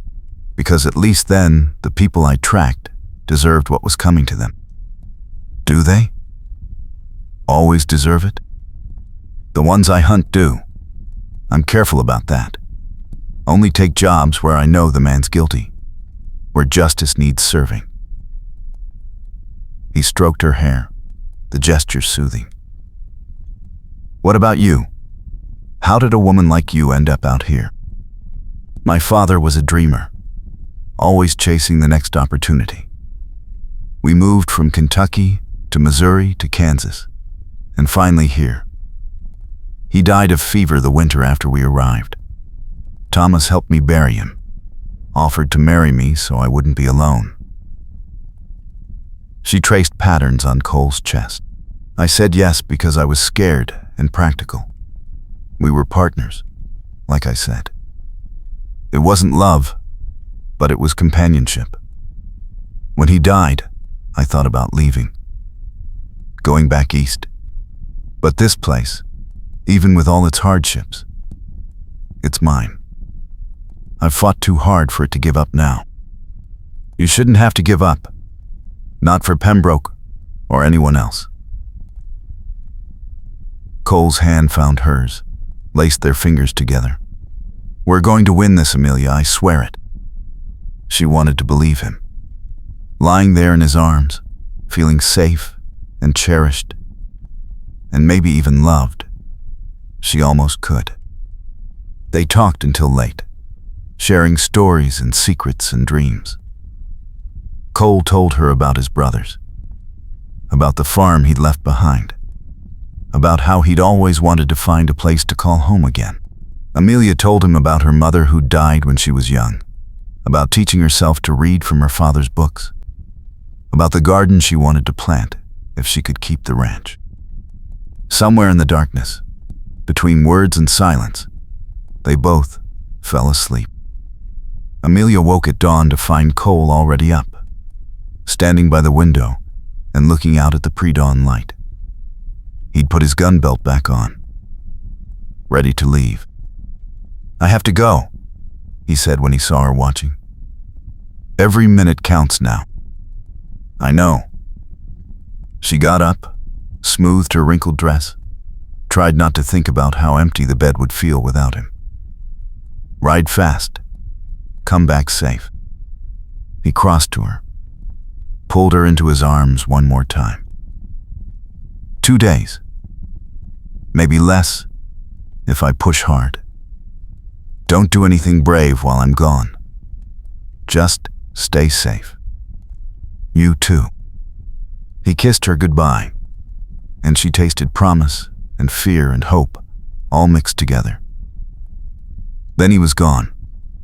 Speaker 1: because at least then the people I tracked deserved what was coming to them." "Do they? Always deserve it?" "The ones I hunt do. I'm careful about that. Only take jobs where I know the man's guilty, where justice needs serving." He stroked her hair, the gesture soothing. "What about you? How did a woman like you end up out here?" "My father was a dreamer, always chasing the next opportunity. We moved from Kentucky to Missouri to Kansas, and finally here. He died of fever the winter after we arrived. Thomas helped me bury him, offered to marry me so I wouldn't be alone." She traced patterns on Cole's chest. "I said yes because I was scared and practical. We were partners, like I said. It wasn't love, but it was companionship. When he died, I thought about leaving, going back east. But this place, even with all its hardships, it's mine. I've fought too hard for it to give up now." "You shouldn't have to give up. Not for Pembroke or anyone else." Cole's hand found hers, laced their fingers together. "We're going to win this, Amelia, I swear it." She wanted to believe him. Lying there in his arms, feeling safe and cherished, and maybe even loved, she almost could. They talked until late, sharing stories and secrets and dreams. Cole told her about his brothers, about the farm he'd left behind, about how he'd always wanted to find a place to call home again. Amelia told him about her mother who died when she was young, about teaching herself to read from her father's books, about the garden she wanted to plant if she could keep the ranch. Somewhere in the darkness, between words and silence, they both fell asleep. Amelia woke at dawn to find Cole already up, standing by the window and looking out at the pre-dawn light. He'd put his gun belt back on, ready to leave. "I have to go," he said when he saw her watching. "Every minute counts now." "I know." She got up, smoothed her wrinkled dress, tried not to think about how empty the bed would feel without him. "Ride fast. Come back safe." He crossed to her, pulled her into his arms one more time. 2 days. Maybe less, if I push hard. Don't do anything brave while I'm gone. Just stay safe. You too. He kissed her goodbye, and she tasted promise and fear and hope all mixed together. Then he was gone,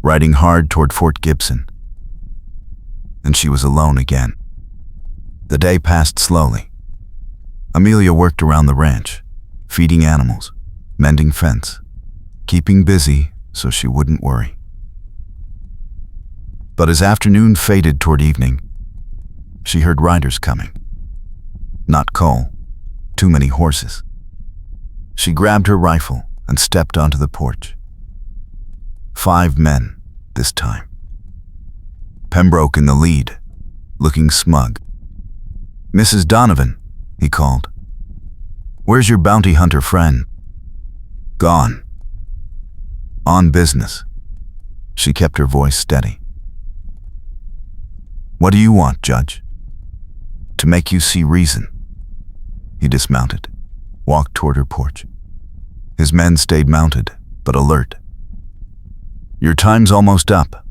Speaker 1: riding hard toward Fort Gibson, and she was alone again. The day passed slowly. Amelia worked around the ranch, feeding animals, mending fence, keeping busy so she wouldn't worry. But as afternoon faded toward evening, she heard riders coming. Not Cole, too many horses. She grabbed her rifle and stepped onto the porch. 5 men this time. Pembroke in the lead, looking smug. "Mrs. Donovan," he called. "Where's your bounty hunter friend?" "Gone. On business." She kept her voice steady. "What do you want, Judge?" "To make you see reason." He dismounted, walked toward her porch. His men stayed mounted, but alert. "Your time's almost up.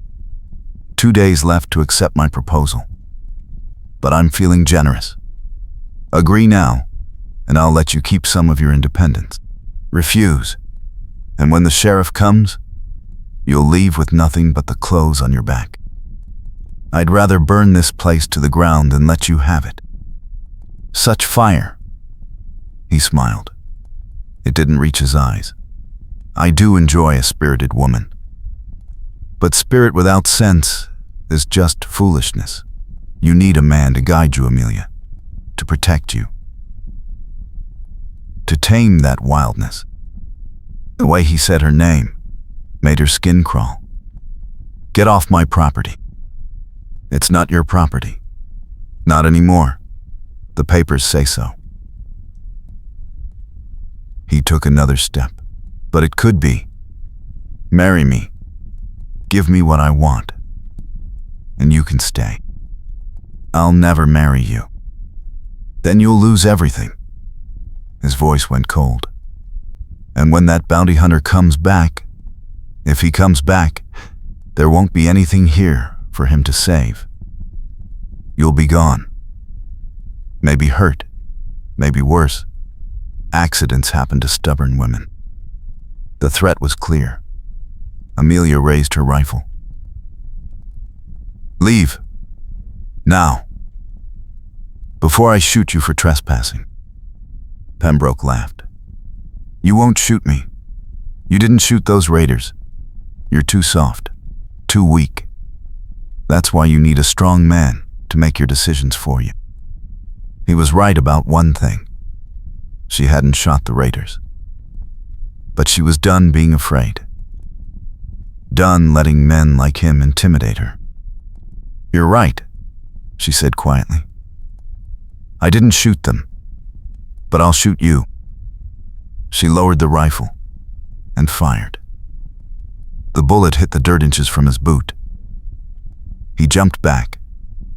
Speaker 1: 2 days left to accept my proposal. But I'm feeling generous. Agree now, and I'll let you keep some of your independence. Refuse, and when the sheriff comes, you'll leave with nothing but the clothes on your back. I'd rather burn this place to the ground than let you have it." "Such fire." He smiled. It didn't reach his eyes. "I do enjoy a spirited woman. But spirit without sense is just foolishness. You need a man to guide you, Amelia, to protect you, to tame that wildness." The way he said her name made her skin crawl. "Get off my property." "It's not your property. Not anymore. The papers say so." He took another step. "But it could be. Marry me. Give me what I want, and you can stay." "I'll never marry you." "Then you'll lose everything." His voice went cold. "And when that bounty hunter comes back, if he comes back, there won't be anything here for him to save. You'll be gone. Maybe hurt, maybe worse. Accidents happen to stubborn women." The threat was clear. Amelia raised her rifle. "Leave. Now. Before I shoot you for trespassing." Pembroke laughed. "You won't shoot me. You didn't shoot those raiders. You're too soft, too weak. That's why you need a strong man to make your decisions for you." He was right about one thing. She hadn't shot the raiders. But she was done being afraid. Done letting men like him intimidate her. "You're right," she said quietly. "I didn't shoot them, but I'll shoot you." She lowered the rifle and fired. The bullet hit the dirt inches from his boot. He jumped back,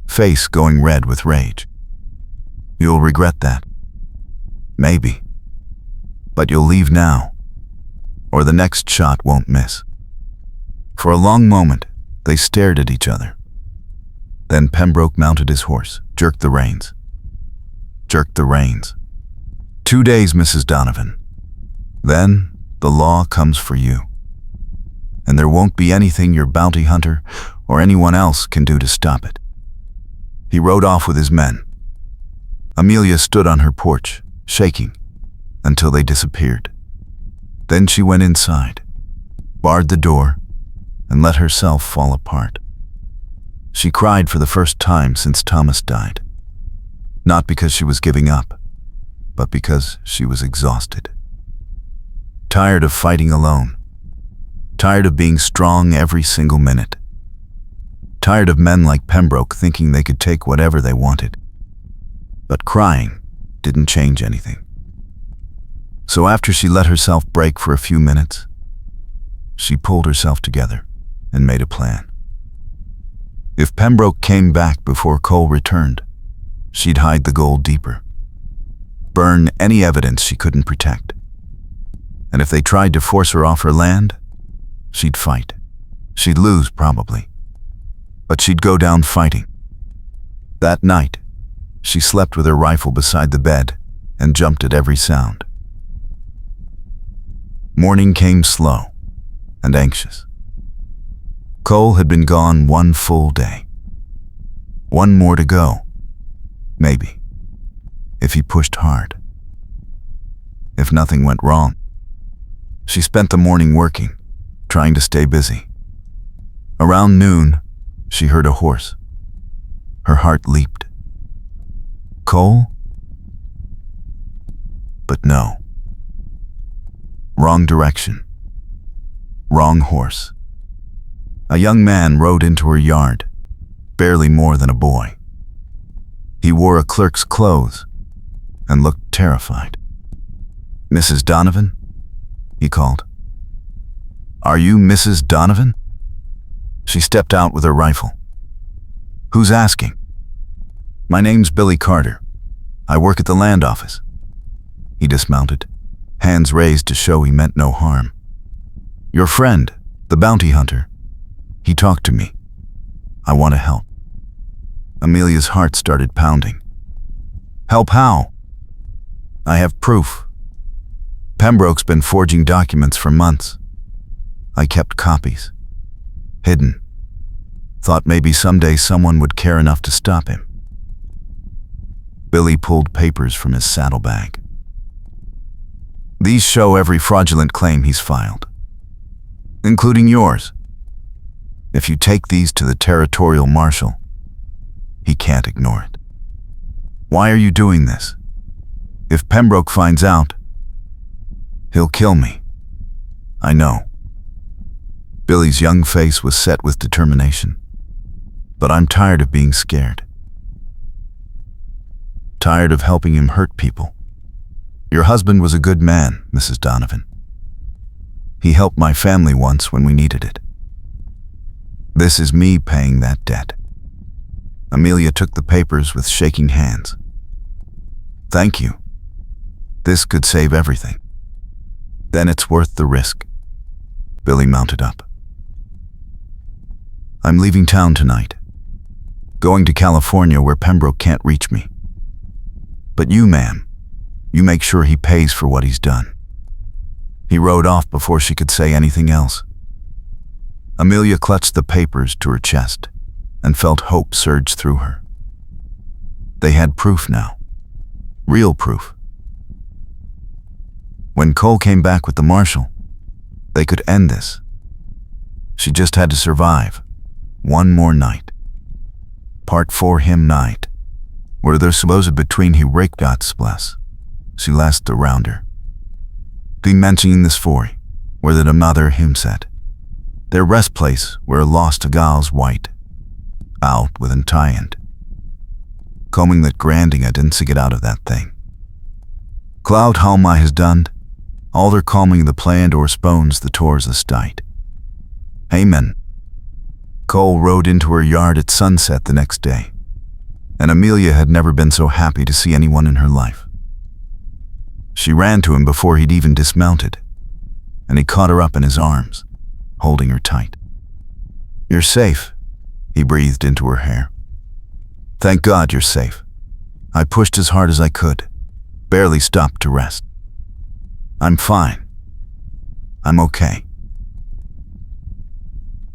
Speaker 1: face going red with rage. "You'll regret that. Maybe. But you'll leave now, or the next shot won't miss." For a long moment, they stared at each other. Then Pembroke mounted his horse, jerked the reins. 2 days, Mrs. Donovan. Then the law comes for you. And there won't be anything your bounty hunter or anyone else can do to stop it." He rode off with his men. Amelia stood on her porch, shaking, until they disappeared. Then she went inside, barred the door, and let herself fall apart. She cried for the first time since Thomas died, not because she was giving up, but because she was exhausted. Tired of fighting alone, tired of being strong every single minute, tired of men like Pembroke thinking they could take whatever they wanted. But crying didn't change anything. So after she let herself break for a few minutes, she pulled herself together and made a plan. If Pembroke came back before Cole returned, she'd hide the gold deeper, burn any evidence she couldn't protect. And if they tried to force her off her land, she'd fight. She'd lose, probably, but she'd go down fighting. That night, she slept with her rifle beside the bed and jumped at every sound. Morning came slow and anxious. Cole had been gone one full day. One more to go, maybe, if he pushed hard. If nothing went wrong. She spent the morning working, trying to stay busy. Around noon, she heard a horse. Her heart leaped. Cole? But no. Wrong direction. Wrong horse. A young man rode into her yard, barely more than a boy. He wore a clerk's clothes and looked terrified. "Mrs. Donovan?" he called. "Are you Mrs. Donovan?" She stepped out with her rifle. "Who's asking?" "My name's Billy Carter. I work at the land office." He dismounted, hands raised to show he meant no harm. "Your friend, the bounty hunter. He talked to me. I want to help." Amelia's heart started pounding. "Help how?" "I have proof. Pembroke's been forging documents for months. I kept copies. Hidden. Thought maybe someday someone would care enough to stop him." Billy pulled papers from his saddlebag. "These show every fraudulent claim he's filed, including yours. If you take these to the territorial marshal, he can't ignore it. Why are you doing this? If Pembroke finds out, he'll kill me. I know." Billy's young face was set with determination. "But I'm tired of being scared. Tired of helping him hurt people. Your husband was a good man, Mrs. Donovan. He helped my family once when we needed it. This is me paying that debt." Amelia took the papers with shaking hands. "Thank you. This could save everything." "Then it's worth the risk." Billy mounted up. "I'm leaving town tonight. Going to California where Pembroke can't reach me. But you, ma'am, you make sure he pays for what he's done." He rode off before she could say anything else. Amelia clutched the papers to her chest and felt hope surge through her. They had proof now. Real proof. When Cole came back with the marshal, they could end this. She just had to survive one more night. Part 4 him night, where there's supposed between he rickdots bless. She last around her. Be mentioning this for where the mother him said. Their rest place where lost a gal's white, out with an tie-end. Combing that granding I didn't see get out of that thing. Cloud Halma has done, all their calming the planned or spoons the tours the stite. Amen. Cole rode into her yard at sunset the next day, and Amelia had never been so happy to see anyone in her life. She ran to him before he'd even dismounted, and he caught her up in his arms, holding her tight. "You're safe," he breathed into her hair. "Thank God you're safe. I pushed as hard as I could, barely stopped to rest. I'm fine. I'm okay."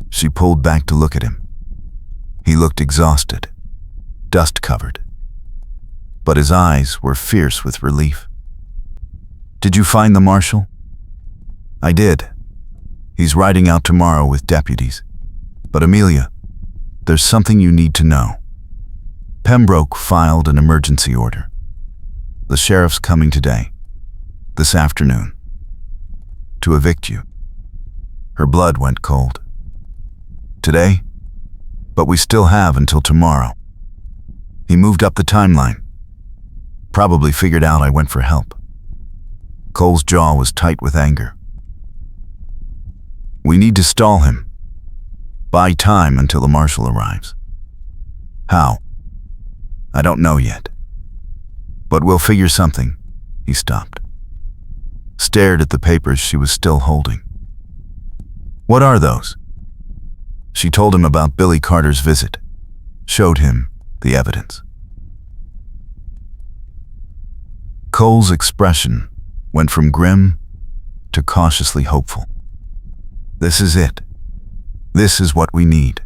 Speaker 1: She pulled back to look at him. He looked exhausted, dust-covered, but his eyes were fierce with relief. Did you find the marshal? I did. He's riding out tomorrow with deputies. But Amelia, there's something you need to know. Pembroke filed an emergency order. The sheriff's coming today, this afternoon, to evict you. Her blood went cold. Today? But we still have until tomorrow. He moved up the timeline. Probably figured out I went for help. Cole's jaw was tight with anger. We need to stall him. Buy time until the marshal arrives. How? I don't know yet. But we'll figure something. He stopped. Stared at the papers she was still holding. What are those? She told him about Billy Carter's visit. Showed him the evidence. Cole's expression went from grim to cautiously hopeful. This is it. This is what we need.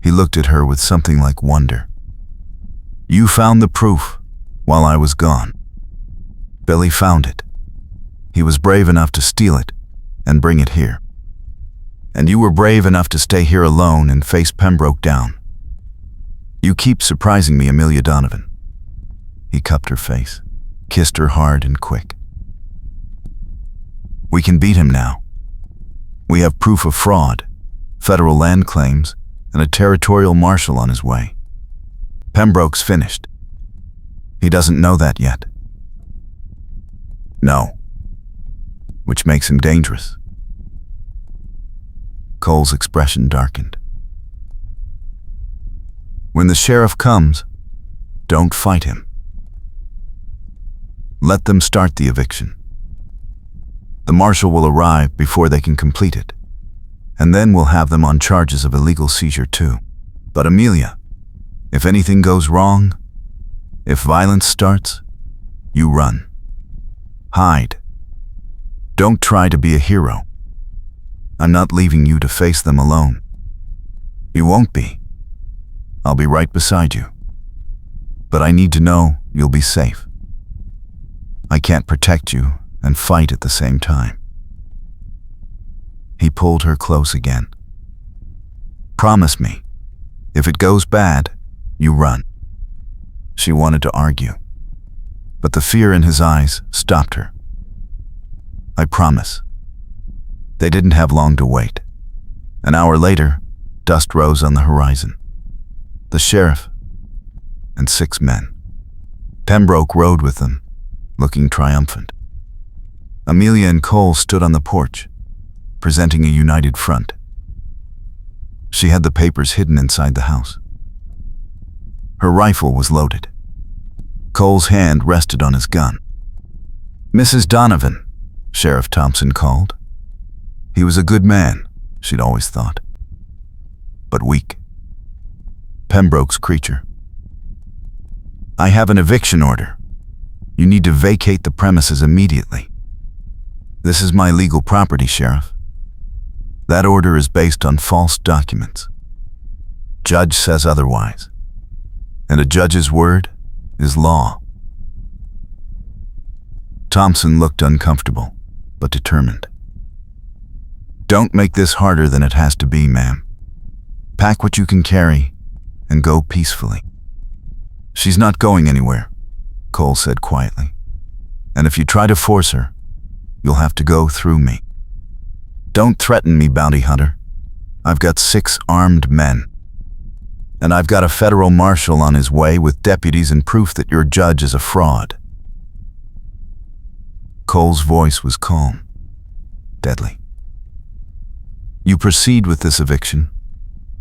Speaker 1: He looked at her with something like wonder. You found the proof while I was gone. Billy found it. He was brave enough to steal it and bring it here. And you were brave enough to stay here alone and face Pembroke down. You keep surprising me, Amelia Donovan. He cupped her face, kissed her hard and quick. We can beat him now. We have proof of fraud, federal land claims, and a territorial marshal on his way. Pembroke's finished. He doesn't know that yet. No. Which makes him dangerous. Cole's expression darkened. When the sheriff comes, don't fight him. Let them start the eviction. The marshal will arrive before they can complete it, and then we'll have them on charges of illegal seizure too. But Amelia, if anything goes wrong, if violence starts, you run. Hide. Don't try to be a hero. I'm not leaving you to face them alone. You won't be. I'll be right beside you. But I need to know you'll be safe. I can't protect you and fight at the same time. He pulled her close again. Promise me, if it goes bad, you run. She wanted to argue, but the fear in his eyes stopped her. I promise. They didn't have long to wait. An hour later, dust rose on the horizon. The sheriff and 6 men. Pembroke rode with them, looking triumphant. Amelia and Cole stood on the porch, presenting a united front. She had the papers hidden inside the house. Her rifle was loaded. Cole's hand rested on his gun. Mrs. Donovan, Sheriff Thompson called. He was a good man, she'd always thought, but weak. Pembroke's creature. I have an eviction order. You need to vacate the premises immediately. This is my legal property, Sheriff. That order is based on false documents. Judge says otherwise. And a judge's word is law. Thompson looked uncomfortable, but determined. Don't make this harder than it has to be, ma'am. Pack what you can carry and go peacefully. She's not going anywhere, Cole said quietly. And if you try to force her, you'll have to go through me. Don't threaten me, bounty hunter. I've got 6 armed men. And I've got a federal marshal on his way with deputies and proof that your judge is a fraud. Cole's voice was calm, deadly. You proceed with this eviction,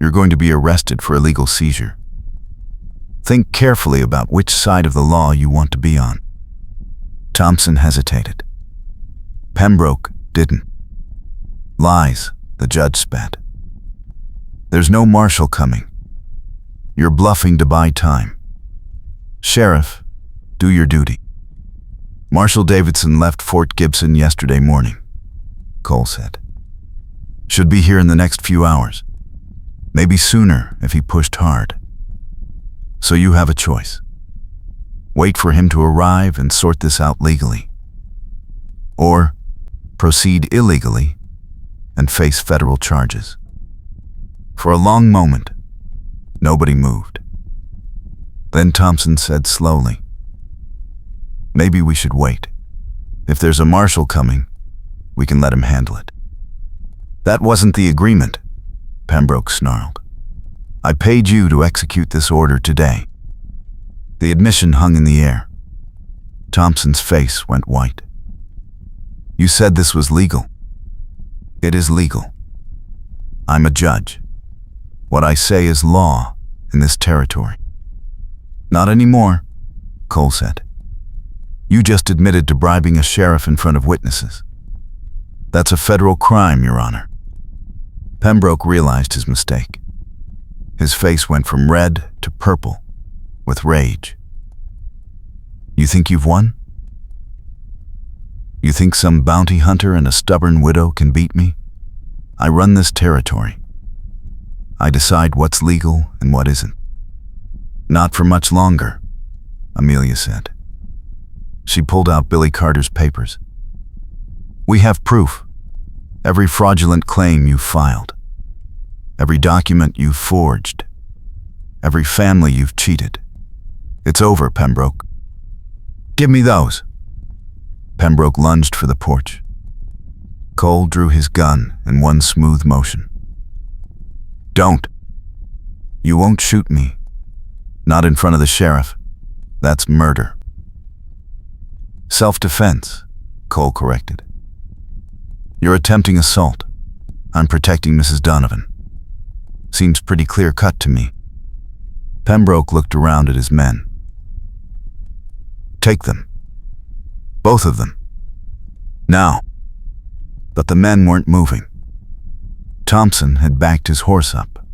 Speaker 1: you're going to be arrested for illegal seizure. Think carefully about which side of the law you want to be on. Thompson hesitated. Pembroke didn't. Lies, the judge spat. There's no marshal coming. You're bluffing to buy time. Sheriff, do your duty. Marshal Davidson left Fort Gibson yesterday morning, Cole said. Should be here in the next few hours. Maybe sooner if he pushed hard. So you have a choice. Wait for him to arrive and sort this out legally, or proceed illegally and face federal charges. For a long moment, nobody moved. Then Thompson said slowly, "Maybe we should wait. If there's a marshal coming, we can let him handle it." "That wasn't the agreement," Pembroke snarled. "I paid you to execute this order today." The admission hung in the air. Thompson's face went white. "You said this was legal." "It is legal. I'm a judge. What I say is law in this territory." "Not anymore," Cole said. "You just admitted to bribing a sheriff in front of witnesses. That's a federal crime, Your Honor." Pembroke realized his mistake. His face went from red to purple with rage. "You think you've won? You think some bounty hunter and a stubborn widow can beat me? I run this territory. I decide what's legal and what isn't." "Not for much longer," Amelia said. She pulled out Billy Carter's papers. "We have proof. Every fraudulent claim you've filed. Every document you've forged. Every family you've cheated. It's over, Pembroke." "Give me those." Pembroke lunged for the porch. Cole drew his gun in one smooth motion. "Don't. You won't shoot me. Not in front of the sheriff. That's murder." "Self-defense," Cole corrected. "You're attempting assault. I'm protecting Mrs. Donovan. Seems pretty clear-cut to me." Pembroke looked around at his men. "Take them. Both of them. Now." But the men weren't moving. Thompson had backed his horse up.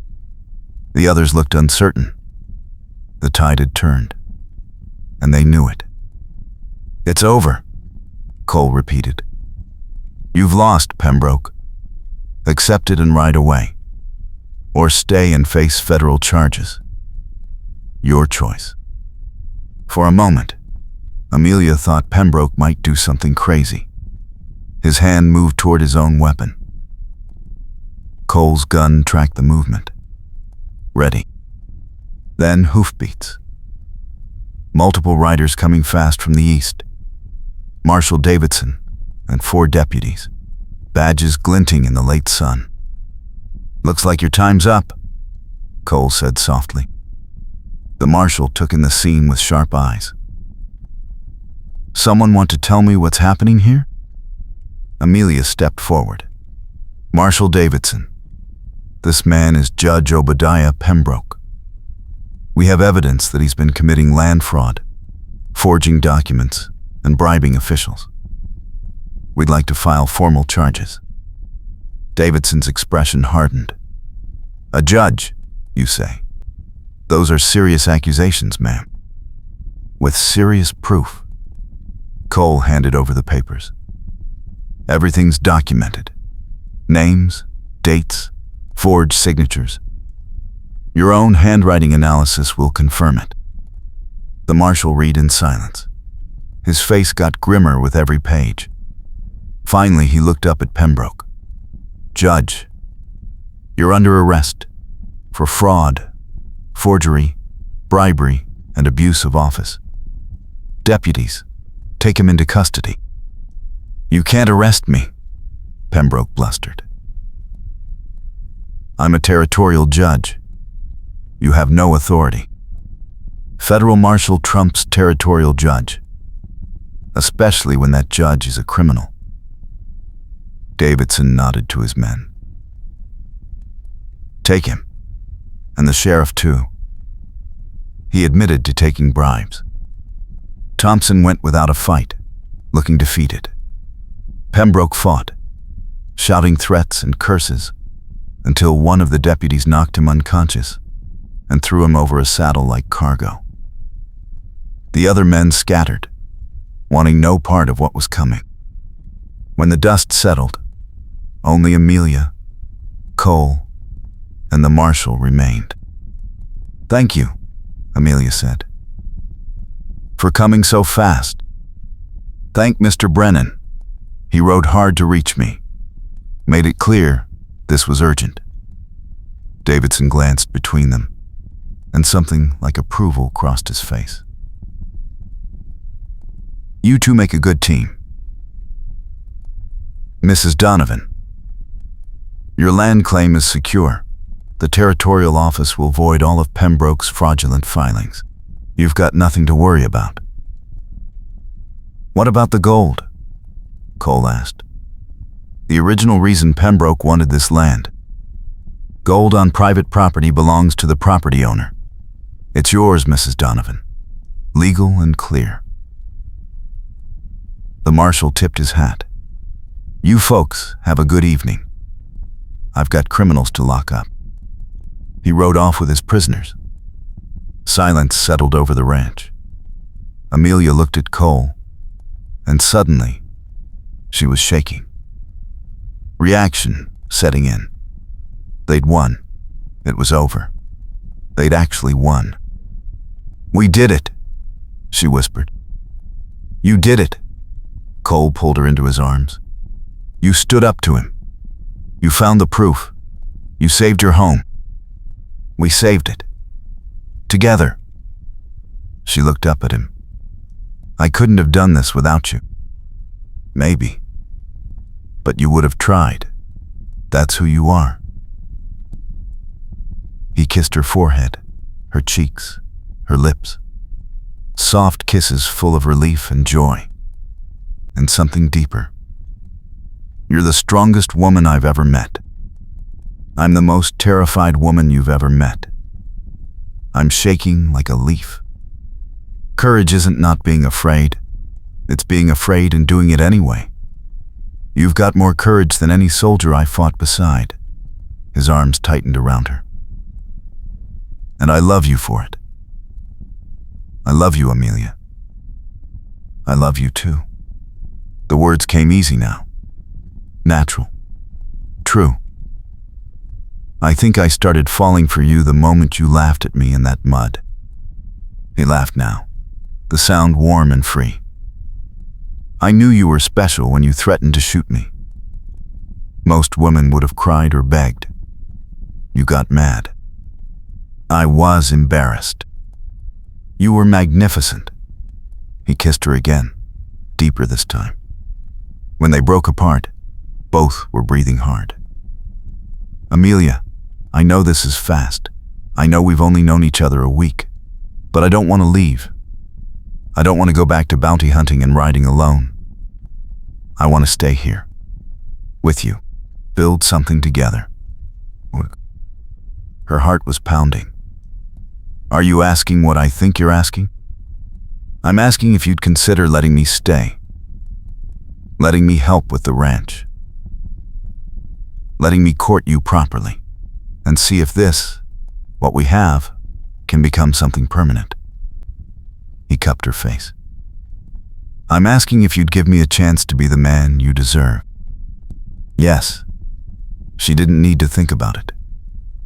Speaker 1: The others looked uncertain. The tide had turned, and they knew it. "It's over," Cole repeated. "You've lost, Pembroke. Accept it and ride away. Or stay and face federal charges. Your choice." For a moment, Amelia thought Pembroke might do something crazy. His hand moved toward his own weapon. Cole's gun tracked the movement. Ready. Then hoofbeats. Multiple riders coming fast from the east. Marshal Davidson and 4 deputies, badges glinting in the late sun. "Looks like your time's up," Cole said softly. The marshal took in the scene with sharp eyes. "Someone want to tell me what's happening here?" Amelia stepped forward. "Marshal Davidson, this man is Judge Obadiah Pembroke. We have evidence that he's been committing land fraud, forging documents, and bribing officials. We'd like to file formal charges." Davidson's expression hardened. "A judge, you say? Those are serious accusations, ma'am." "With serious proof." Cole handed over the papers. "Everything's documented. Names, dates, forged signatures. Your own handwriting analysis will confirm it." The marshal read in silence. His face got grimmer with every page. Finally, he looked up at Pembroke. "Judge, you're under arrest for fraud, forgery, bribery, and abuse of office. Deputies, take him into custody." "You can't arrest me," Pembroke blustered. "I'm a territorial judge. You have no authority. Federal marshal trumps territorial judge, especially when that judge is a criminal." Davidson nodded to his men. "Take him, and the sheriff too." He admitted to taking bribes. Thompson went without a fight, looking defeated. Pembroke fought, shouting threats and curses, until one of the deputies knocked him unconscious and threw him over a saddle like cargo. The other men scattered, wanting no part of what was coming. When the dust settled, only Amelia, Cole, and the marshal remained. "Thank you," Amelia said, "for coming so fast. Thank Mr. Brennan. He rode hard to reach me, made it clear this was urgent. Davidson glanced between them, and something like approval crossed his face. You two make a good team. Mrs. Donovan, your land claim is secure. The Territorial Office will void all of Pembroke's fraudulent filings. You've got nothing to worry about. What about the gold? Cole asked. The original reason Pembroke wanted this land. Gold on private property belongs to the property owner. It's yours, Mrs. Donovan. Legal and clear. The marshal tipped his hat. You folks have a good evening. I've got criminals to lock up. He rode off with his prisoners. Silence settled over the ranch. Amelia looked at Cole, and suddenly, she was shaking. Reaction setting in. They'd won. It was over. They'd actually won. We did it, she whispered. You did it. Cole pulled her into his arms. You stood up to him. You found the proof. You saved your home. We saved it. Together. She looked up at him. I couldn't have done this without you. Maybe. But you would have tried. That's who you are. He kissed her forehead, her cheeks, her lips. Soft kisses full of relief and joy. And something deeper. You're the strongest woman I've ever met. I'm the most terrified woman you've ever met. I'm shaking like a leaf. Courage isn't not being afraid. It's being afraid and doing it anyway. You've got more courage than any soldier I fought beside. His arms tightened around her. And I love you for it. I love you, Amelia. I love you too. The words came easy now. Natural. True. I think I started falling for you the moment you laughed at me in that mud. He laughed now, the sound warm and free. I knew you were special when you threatened to shoot me. Most women would have cried or begged. You got mad. I was embarrassed. You were magnificent. He kissed her again, deeper this time. When they broke apart, both were breathing hard. Amelia, I know this is fast. I know we've only known each other a week, but I don't want to leave. I don't want to go back to bounty hunting and riding alone. I want to stay here, with you, build something together. Her heart was pounding. Are you asking what I think you're asking? I'm asking if you'd consider letting me stay, letting me help with the ranch, letting me court you properly, and see if this, what we have, can become something permanent. He cupped her face. I'm asking if you'd give me a chance to be the man you deserve. Yes. She didn't need to think about it.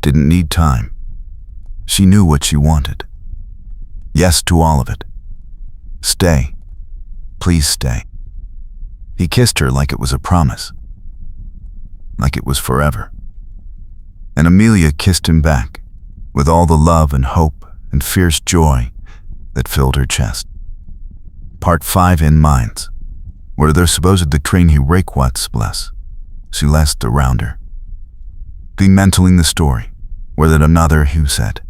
Speaker 1: Didn't need time. She knew what she wanted. Yes to all of it. Stay. Please stay. He kissed her like it was a promise. Like it was forever. And Amelia kissed him back, with all the love and hope and fierce joy that filled her chest. Part 5 in Mines, where there's supposed the train he Requats bless, Celeste around her. Be mentally the story, where that another who said,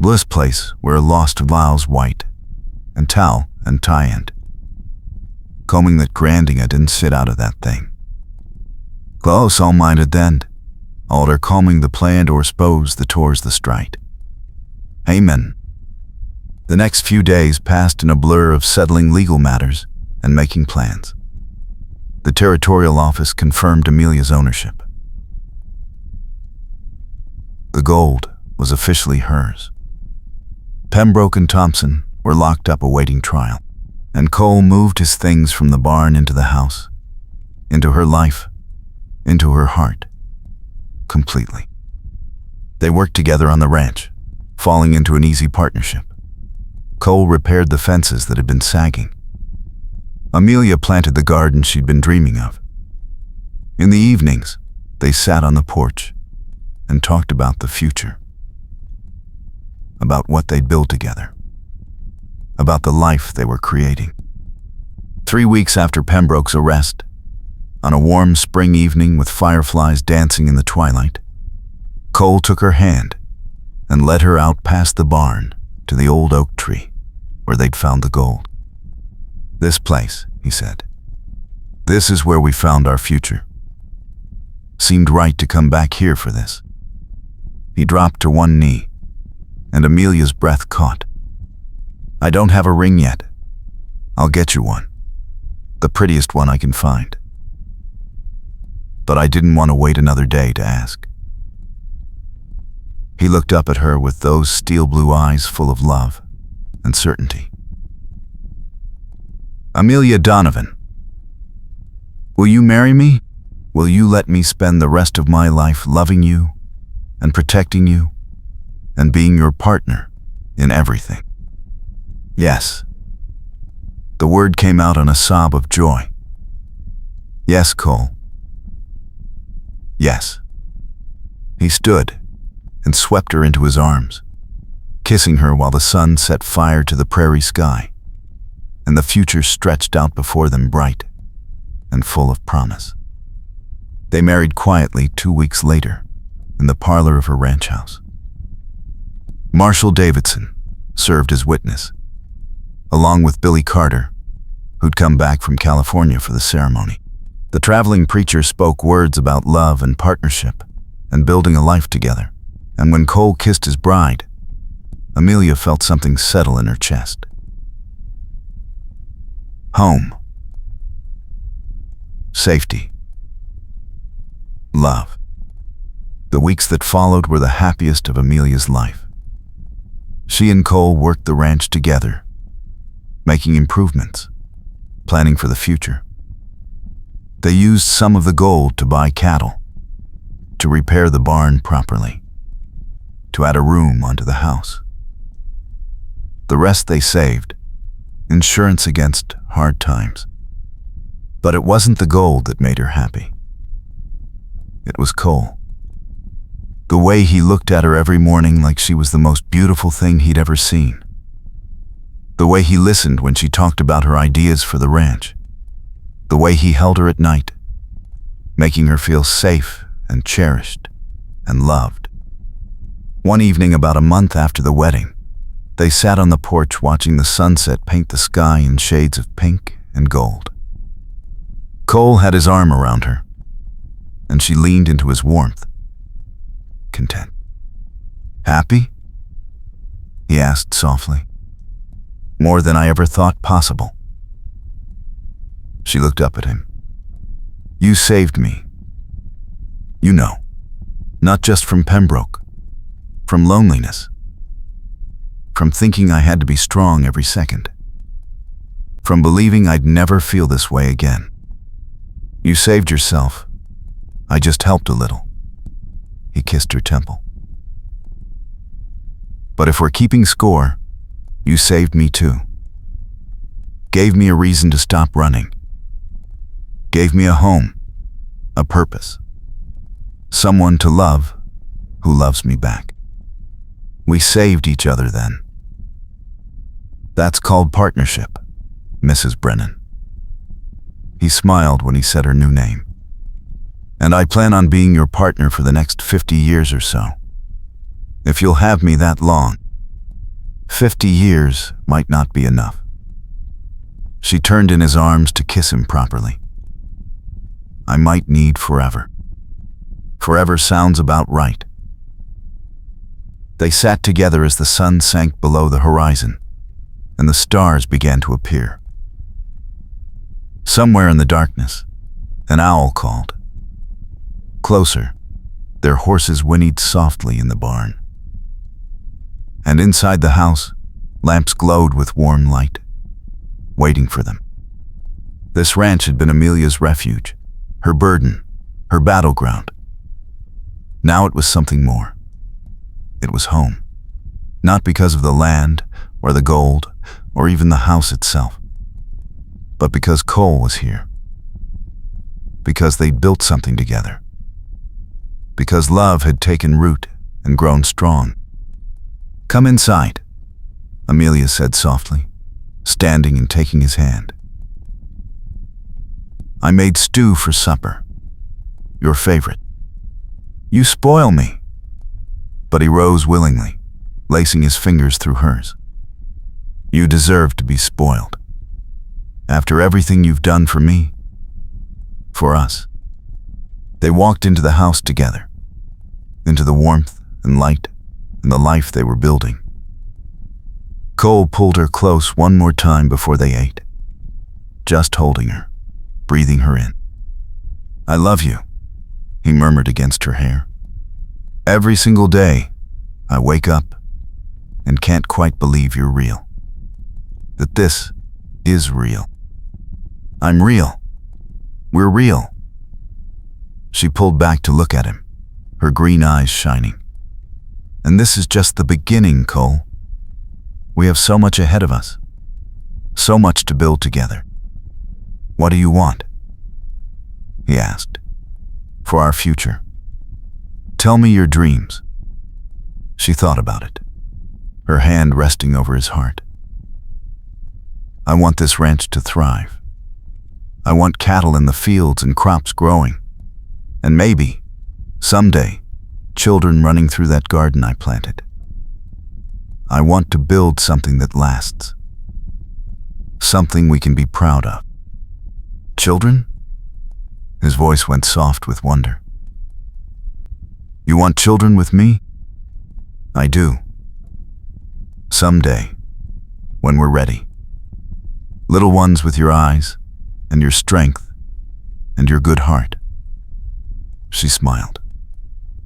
Speaker 1: Bliss place where lost Lyle's white, and Tal and tie-end. Combing that granding I didn't sit out of that thing. Close all-minded then, alder calming the planned or spose the tours the strite. Amen. The next few days passed in a blur of settling legal matters and making plans. The Territorial Office confirmed Amelia's ownership. The gold was officially hers. Pembroke and Thompson were locked up awaiting trial, and Cole moved his things from the barn into the house, into her life, into her heart, completely. They worked together on the ranch, falling into an easy partnership. Cole repaired the fences that had been sagging. Amelia planted the garden she'd been dreaming of. In the evenings, they sat on the porch and talked about the future, about what they'd build together, about the life they were creating. 3 weeks after Pembroke's arrest, on a warm spring evening with fireflies dancing in the twilight, Cole took her hand and led her out past the barn to the old oak tree where they'd found the gold. "This place," he said, "this is where we found our future. Seemed right to come back here for this." He dropped to one knee, and Amelia's breath caught. "I don't have a ring yet. I'll get you one. The prettiest one I can find." But I didn't want to wait another day to ask. He looked up at her with those steel blue eyes full of love and certainty. "Amelia Donovan, will you marry me? Will you let me spend the rest of my life loving you and protecting you and being your partner in everything?" "Yes." The word came out on a sob of joy. "Yes, Cole. Yes." He stood and swept her into his arms, kissing her while the sun set fire to the prairie sky, and the future stretched out before them bright and full of promise. They married quietly 2 weeks later in the parlor of her ranch house. Marshall Davidson served as witness, along with Billy Carter, who'd come back from California for the ceremony. The traveling preacher spoke words about love and partnership and building a life together, and when Cole kissed his bride, Amelia felt something settle in her chest. Home. Safety. Love. The weeks that followed were the happiest of Amelia's life. She and Cole worked the ranch together, making improvements, planning for the future. They used some of the gold to buy cattle, to repair the barn properly, to add a room onto the house. The rest they saved, insurance against hard times. But it wasn't the gold that made her happy. It was Cole. The way he looked at her every morning like she was the most beautiful thing he'd ever seen. The way he listened when she talked about her ideas for the ranch. The way he held her at night, making her feel safe and cherished and loved. One evening about a month after the wedding, they sat on the porch watching the sunset paint the sky in shades of pink and gold. Cole had his arm around her, and she leaned into his warmth, content. "Happy?" he asked softly. "More than I ever thought possible." She looked up at him. "You saved me. You know, not just from Pembroke, from loneliness, from thinking I had to be strong every second, from believing I'd never feel this way again. You saved yourself. I just helped a little." He kissed her temple. "But if we're keeping score, you saved me too. Gave me a reason to stop running. Gave me a home, a purpose. Someone to love who loves me back. We saved each other then. That's called partnership, Mrs. Brennan." He smiled when he said her new name. "And I plan on being your partner for the next 50 years or so. If you'll have me that long. 50 years might not be enough." She turned in his arms to kiss him properly. "I might need forever. Forever sounds about right." They sat together as the sun sank below the horizon, and the stars began to appear. Somewhere in the darkness, an owl called. Closer, their horses whinnied softly in the barn. And inside the house, lamps glowed with warm light, waiting for them. This ranch had been Amelia's refuge, her burden, her battleground. Now it was something more. It was home, not because of the land or the gold or even the house itself, but because Cole was here. Because they built something together. Because love had taken root and grown strong. "Come inside," Amelia said softly, standing and taking his hand. "I made stew for supper. Your favorite. You spoil me." But he rose willingly, lacing his fingers through hers. "You deserve to be spoiled. After everything you've done for me, for us." They walked into the house together, into the warmth and light and the life they were building. Cole pulled her close one more time before they ate, just holding her, breathing her in. "I love you," he murmured against her hair. "Every single day, I wake up and can't quite believe you're real. That this is real. I'm real. We're real." She pulled back to look at him, her green eyes shining. "And this is just the beginning, Cole. We have so much ahead of us, so much to build together. What do you want?" he asked. "For our future. Tell me your dreams." She thought about it, her hand resting over his heart. "I want this ranch to thrive. I want cattle in the fields and crops growing. And maybe, someday, children running through that garden I planted. I want to build something that lasts. Something we can be proud of." "Children?" His voice went soft with wonder. "You want children with me?" "I do. Someday, when we're ready. Little ones with your eyes, and your strength, and your good heart." She smiled.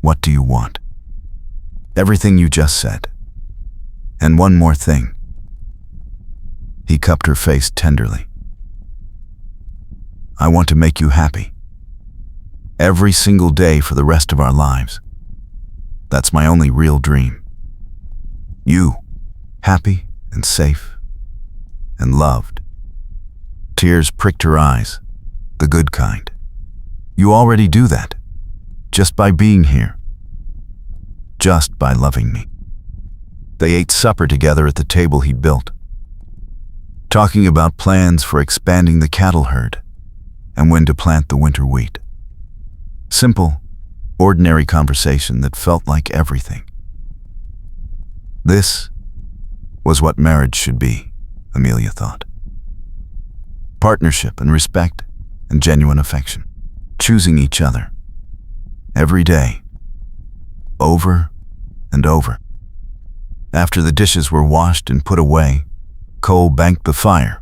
Speaker 1: "What do you want?" "Everything you just said. And one more thing." He cupped her face tenderly. "I want to make you happy. Every single day for the rest of our lives. That's my only real dream. You, happy and safe and loved." Tears pricked her eyes, the good kind. "You already do that, just by being here. Just by loving me." They ate supper together at the table he built, talking about plans for expanding the cattle herd and when to plant the winter wheat. Simple, ordinary conversation that felt like everything. This was what marriage should be, Amelia thought. Partnership and respect and genuine affection. Choosing each other. Every day. Over and over. After the dishes were washed and put away, Cole banked the fire,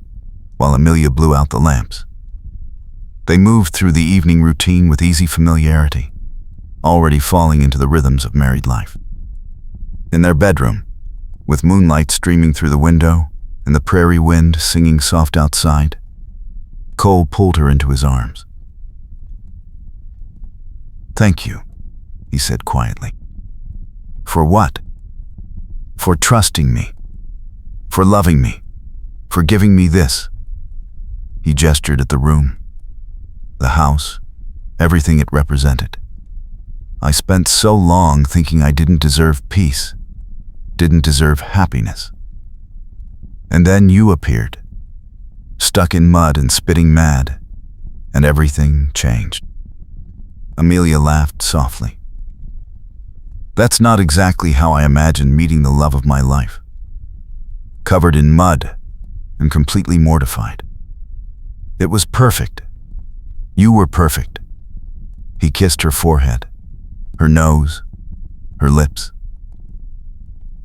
Speaker 1: while Amelia blew out the lamps. They moved through the evening routine with easy familiarity, already falling into the rhythms of married life. In their bedroom, with moonlight streaming through the window and the prairie wind singing soft outside, Cole pulled her into his arms. "Thank you," he said quietly. "For what?" "For trusting me. For loving me. For giving me this." He gestured at the room, the house, everything it represented. "I spent so long thinking I didn't deserve peace, didn't deserve happiness. And then you appeared, stuck in mud and spitting mad, and everything changed." Amelia laughed softly. "That's not exactly how I imagined meeting the love of my life. Covered in mud and completely mortified. It was perfect. You were perfect." He kissed her forehead, her nose, her lips.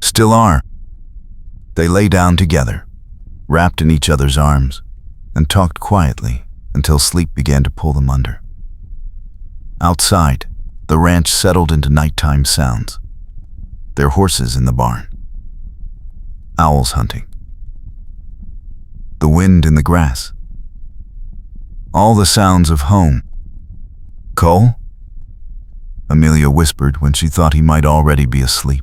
Speaker 1: "Still are." They lay down together, wrapped in each other's arms, and talked quietly until sleep began to pull them under. Outside, the ranch settled into nighttime sounds. Their horses in the barn. Owls hunting. The wind in the grass. All the sounds of home. "Cole?" Amelia whispered when she thought he might already be asleep.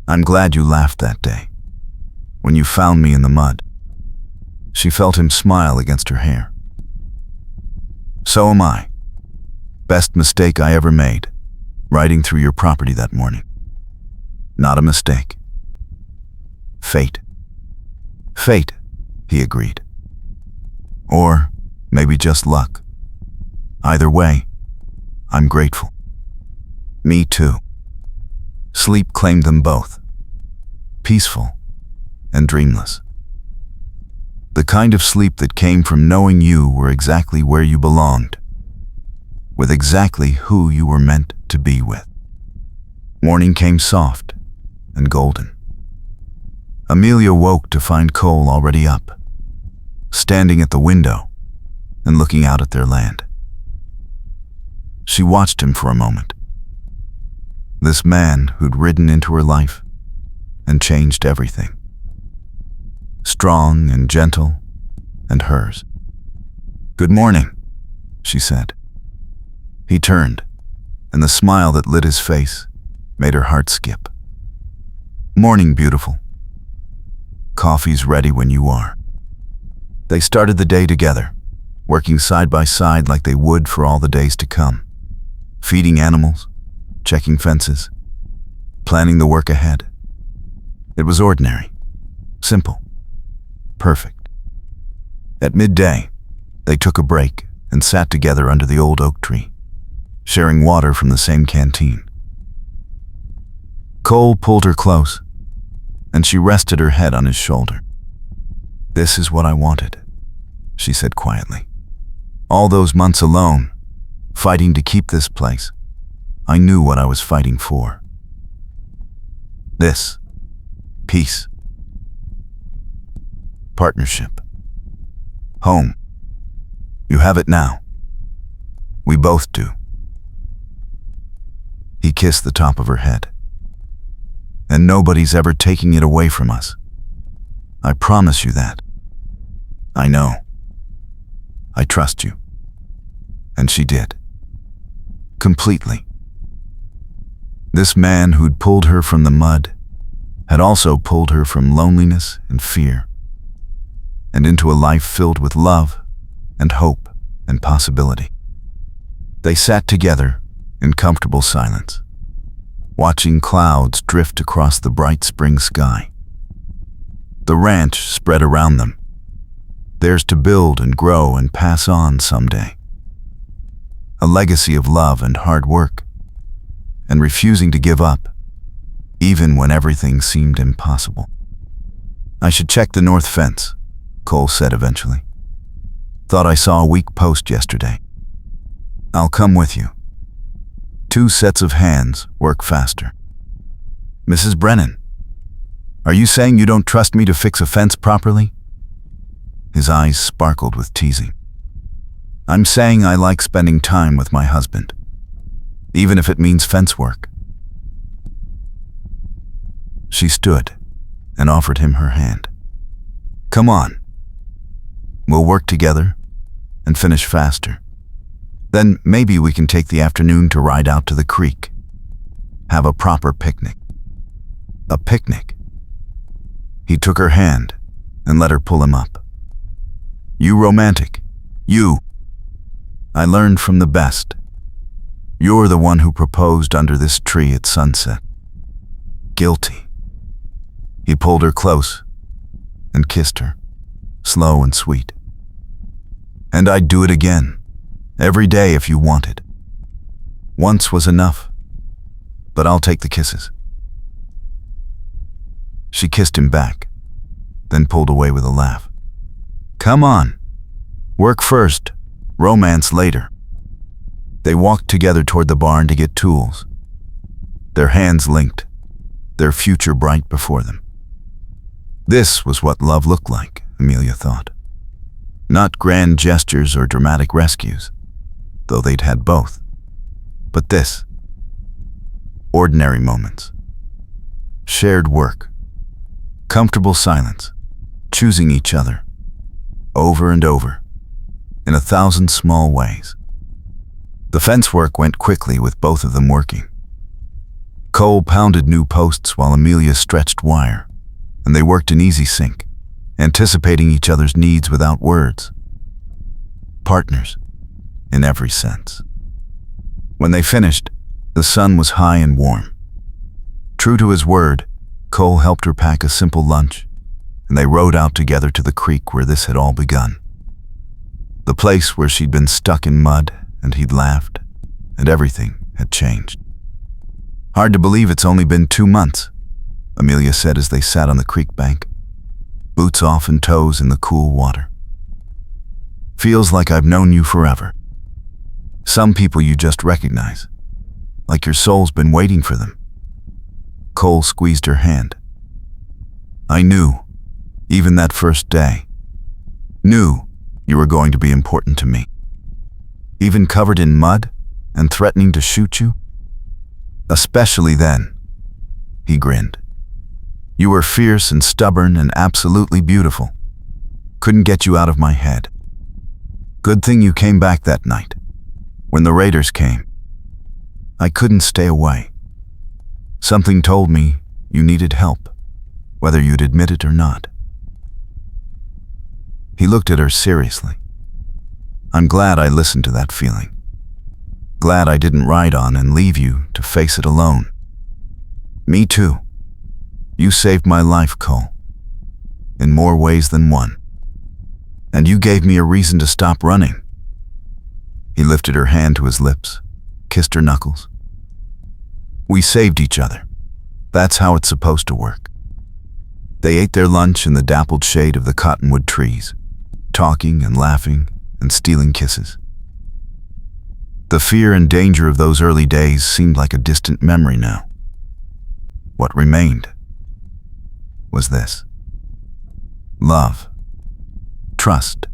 Speaker 1: I'm glad you laughed that day. when you found me in the mud." She felt him smile against her hair. "So am I. Best mistake I ever made, riding through your property that morning. Not a mistake. Fate." "Fate," he agreed. "Or maybe just luck. Either way, I'm grateful." "Me too." Sleep claimed them both, peaceful and dreamless. The kind of sleep that came from knowing you were exactly where you belonged, with exactly who you were meant to be with. Morning came soft and golden. Amelia woke to find Cole already up, standing at the window and looking out at their land. She watched him for a moment. This man who'd ridden into her life and changed everything. Strong and gentle, and hers. "Good morning," she said. He turned, and the smile that lit his face made her heart skip. "Morning, beautiful. Coffee's ready when you are." They started the day together, working side by side like they would for all the days to come. Feeding animals, checking fences, planning the work ahead. It was ordinary, simple, perfect. At midday, they took a break and sat together under the old oak tree, sharing water from the same canteen. Cole pulled her close, and she rested her head on his shoulder. "This is what I wanted," she said quietly. "All those months alone, fighting to keep this place, I knew what I was fighting for. This. Peace. Partnership. Home. You have it now. We both do." He kissed the top of her head. "And nobody's ever taking it away from us. I promise you that. I know. I trust you." And she did. Completely. This man who'd pulled her from the mud had also pulled her from loneliness and fear, and into a life filled with love and hope and possibility. They sat together in comfortable silence, watching clouds drift across the bright spring sky. The ranch spread around them, theirs to build and grow and pass on someday. A legacy of love and hard work, and refusing to give up, even when everything seemed impossible. "I should check the north fence," Cole said eventually. "Thought I saw a weak post yesterday. I'll come with you. 2 sets of hands work faster." "Mrs. Brennan, are you saying you don't trust me to fix a fence properly?" His eyes sparkled with teasing. "I'm saying I like spending time with my husband, even if it means fence work." She stood and offered him her hand. "Come on. We'll work together and finish faster. Then maybe we can take the afternoon to ride out to the creek. Have a proper picnic." A picnic. He took her hand and let her pull him up. "You romantic. You. I learned from the best. You're the one who proposed under this tree at sunset. Guilty." He pulled her close and kissed her, slow and sweet. "And I'd do it again, every day if you wanted. Once was enough, but I'll take the kisses." She kissed him back, then pulled away with a laugh. "Come on. Work first, romance later." They walked together toward the barn to get tools, their hands linked, their future bright before them. This was what love looked like, Amelia thought. Not grand gestures or dramatic rescues, though they'd had both, but this. Ordinary moments. Shared work. Comfortable silence. Choosing each other. Over and over. In 1,000 small ways. The fence work went quickly with both of them working. Cole pounded new posts while Amelia stretched wire, and they worked in easy sync, anticipating each other's needs without words. Partners, in every sense. When they finished, the sun was high and warm. True to his word, Cole helped her pack a simple lunch, and they rowed out together to the creek where this had all begun. The place where she'd been stuck in mud and he'd laughed, and everything had changed. "Hard to believe it's only been 2 months," Amelia said as they sat on the creek bank, boots off and toes in the cool water. "Feels like I've known you forever. Some people you just recognize, like your soul's been waiting for them." Cole squeezed her hand. "I knew, even that first day, knew you were going to be important to me. Even covered in mud and threatening to shoot you? Especially then," he grinned. "You were fierce and stubborn and absolutely beautiful. Couldn't get you out of my head. Good thing you came back that night, when the raiders came. I couldn't stay away. Something told me you needed help, whether you'd admit it or not." He looked at her seriously. "I'm glad I listened to that feeling. Glad I didn't ride on and leave you to face it alone." "Me too. You saved my life, Cole, in more ways than one. And you gave me a reason to stop running." He lifted her hand to his lips, kissed her knuckles. "We saved each other. That's how it's supposed to work." They ate their lunch in the dappled shade of the cottonwood trees, talking and laughing and stealing kisses. The fear and danger of those early days seemed like a distant memory now. What remained was this: love, trust,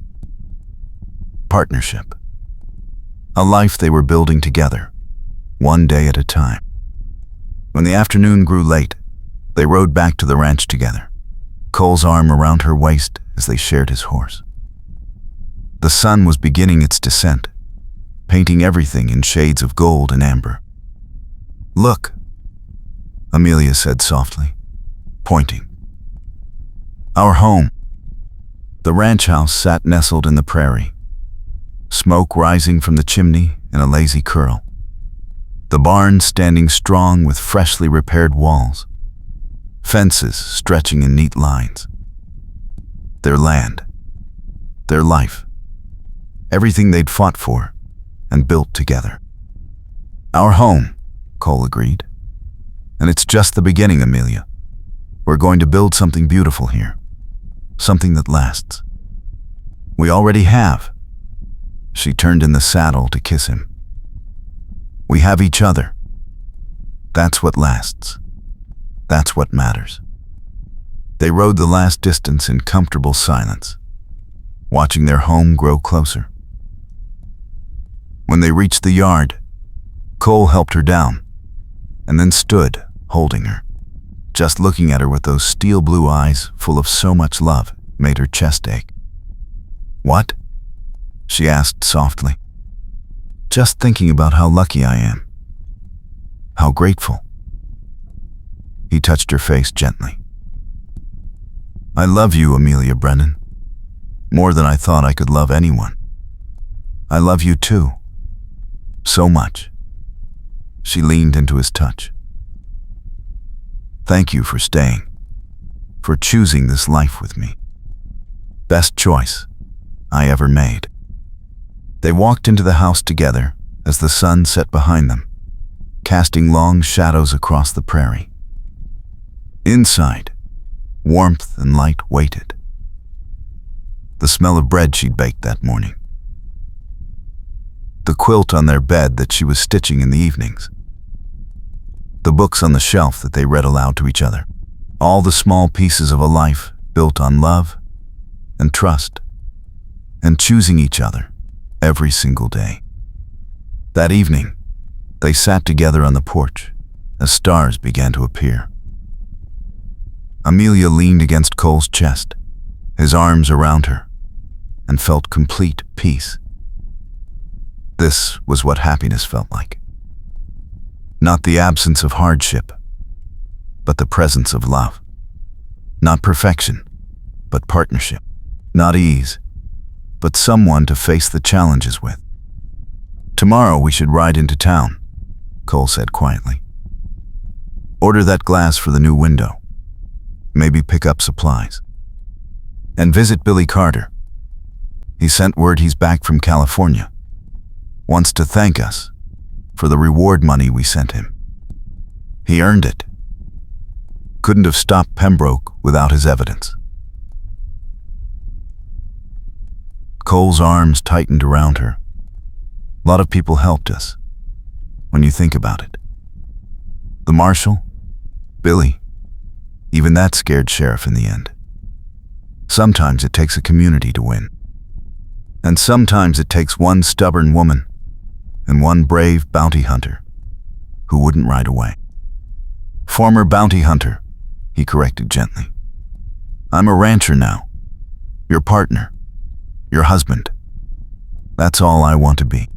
Speaker 1: partnership. A life they were building together, one day at a time. When the afternoon grew late, they rode back to the ranch together, Cole's arm around her waist as they shared his horse. The sun was beginning its descent, painting everything in shades of gold and amber. "Look," Amelia said softly, pointing. "Our home." The ranch house sat nestled in the prairie, smoke rising from the chimney in a lazy curl. The barn standing strong with freshly repaired walls, fences stretching in neat lines. Their land, their life, everything they'd fought for and built together. "Our home," Cole agreed. "And it's just the beginning, Amelia. We're going to build something beautiful here, something that lasts. We already have." She turned in the saddle to kiss him. "We have each other. That's what lasts. That's what matters." They rode the last distance in comfortable silence, watching their home grow closer. When they reached the yard, Cole helped her down, and then stood, holding her. Just looking at her with those steel blue eyes full of so much love made her chest ache. "What?" she asked softly. "Just thinking about how lucky I am. How grateful." He touched her face gently. "I love you, Amelia Brennan, more than I thought I could love anyone. I love you too. So much." She leaned into his touch. "Thank you for staying, for choosing this life with me. Best choice I ever made." They walked into the house together as the sun set behind them, casting long shadows across the prairie. Inside, warmth and light waited. The smell of bread she'd baked that morning. The quilt on their bed that she was stitching in the evenings. The books on the shelf that they read aloud to each other. All the small pieces of a life built on love and trust and choosing each other every single day. That evening, they sat together on the porch as stars began to appear. Amelia leaned against Cole's chest, his arms around her, and felt complete peace. This was what happiness felt like. Not the absence of hardship, but the presence of love. Not perfection, but partnership. Not ease, but someone to face the challenges with. Tomorrow we should ride into town, Cole said quietly. Order that glass for the new window. Maybe pick up supplies. And visit Billy Carter. He sent word he's back from California. Wants to thank us for the reward money we sent him. He earned it. Couldn't have stopped Pembroke without his evidence. Cole's arms tightened around her. A lot of people helped us, when you think about it. The marshal, Billy, even that scared sheriff in the end. Sometimes it takes a community to win. And sometimes it takes one stubborn woman and one brave bounty hunter who wouldn't ride away. Former bounty hunter, he corrected gently. I'm a rancher now, your partner, your husband. That's all I want to be.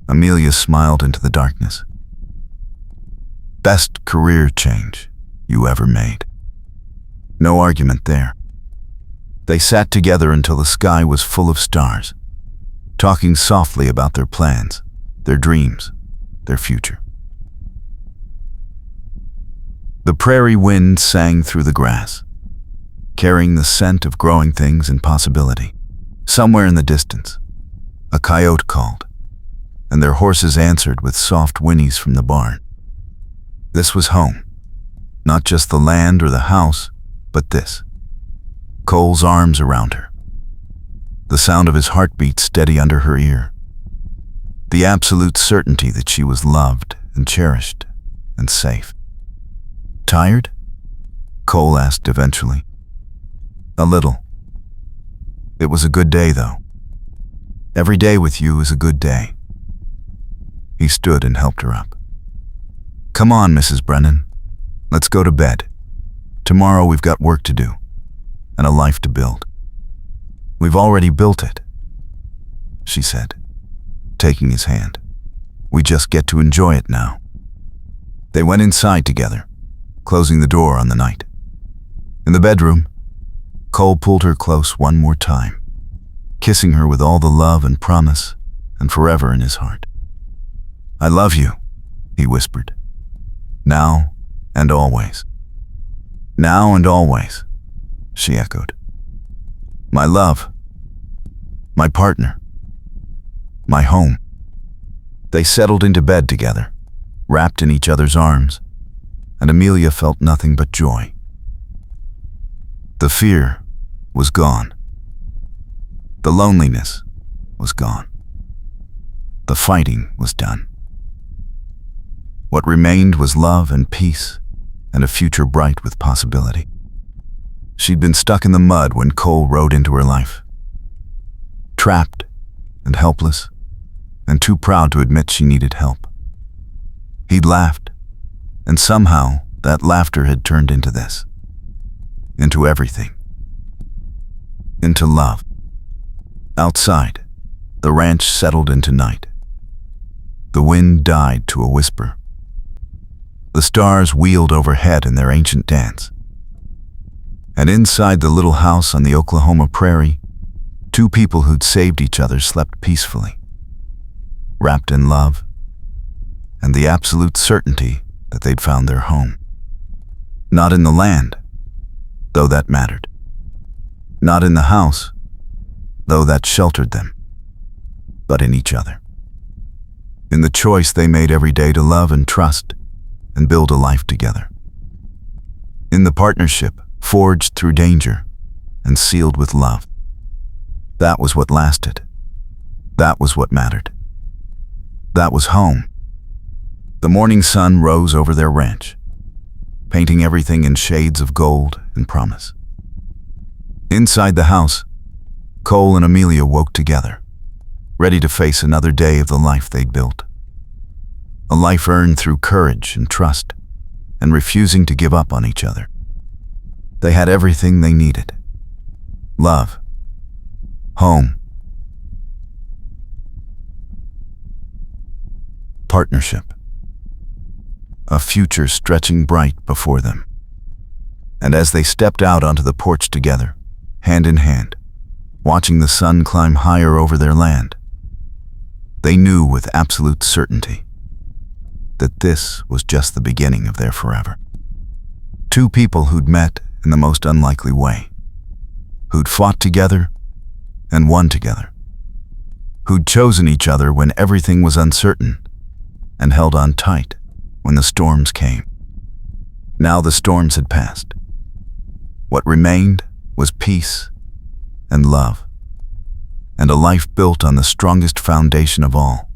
Speaker 1: Amelia smiled into the darkness. Best career change you ever made. No argument there. They sat together until the sky was full of stars, talking softly about their plans, their dreams, their future. The prairie wind sang through the grass, carrying the scent of growing things and possibility. Somewhere in the distance, a coyote called, and their horses answered with soft whinnies from the barn. This was home, not just the land or the house, but this. Cole's arms around her, the sound of his heartbeat steady under her ear, the absolute certainty that she was loved and cherished and safe. Tired? Cole asked eventually. A little. It was a good day, though. Every day with you is a good day. He stood and helped her up. Come on, Mrs. Brennan. Let's go to bed. Tomorrow we've got work to do, and a life to build. We've already built it, she said, taking his hand. We just get to enjoy it now. They went inside together, closing the door on the night. In the bedroom, Cole pulled her close one more time, kissing her with all the love and promise and forever in his heart. I love you, he whispered. Now and always. Now and always, she echoed. My love, my partner, my home. They settled into bed together, wrapped in each other's arms, and Amelia felt nothing but joy. The fear was gone. The loneliness was gone. The fighting was done. What remained was love and peace and a future bright with possibility. She'd been stuck in the mud when Cole rode into her life. Trapped and helpless and too proud to admit she needed help. He'd laughed, and somehow that laughter had turned into this. Into everything. Into love. Outside, the ranch settled into night. The wind died to a whisper. The stars wheeled overhead in their ancient dance. And inside the little house on the Oklahoma prairie, two people who'd saved each other slept peacefully, wrapped in love and the absolute certainty that they'd found their home. Not in the land, though that mattered. Not in the house, though that sheltered them, but in each other. In the choice they made every day to love and trust and build a life together. In the partnership forged through danger and sealed with love. That was what lasted. That was what mattered. That was home. The morning sun rose over their ranch, painting everything in shades of gold and promise. Inside the house, Cole and Amelia woke together, ready to face another day of the life they'd built. A life earned through courage and trust, and refusing to give up on each other. They had everything they needed. Love. Home. Partnership. A future stretching bright before them. And as they stepped out onto the porch together, hand in hand, watching the sun climb higher over their land, they knew with absolute certainty that this was just the beginning of their forever. Two people who'd met in the most unlikely way, who'd fought together and won together, who'd chosen each other when everything was uncertain and held on tight when the storms came. Now the storms had passed. What remained was peace and love, and a life built on the strongest foundation of all,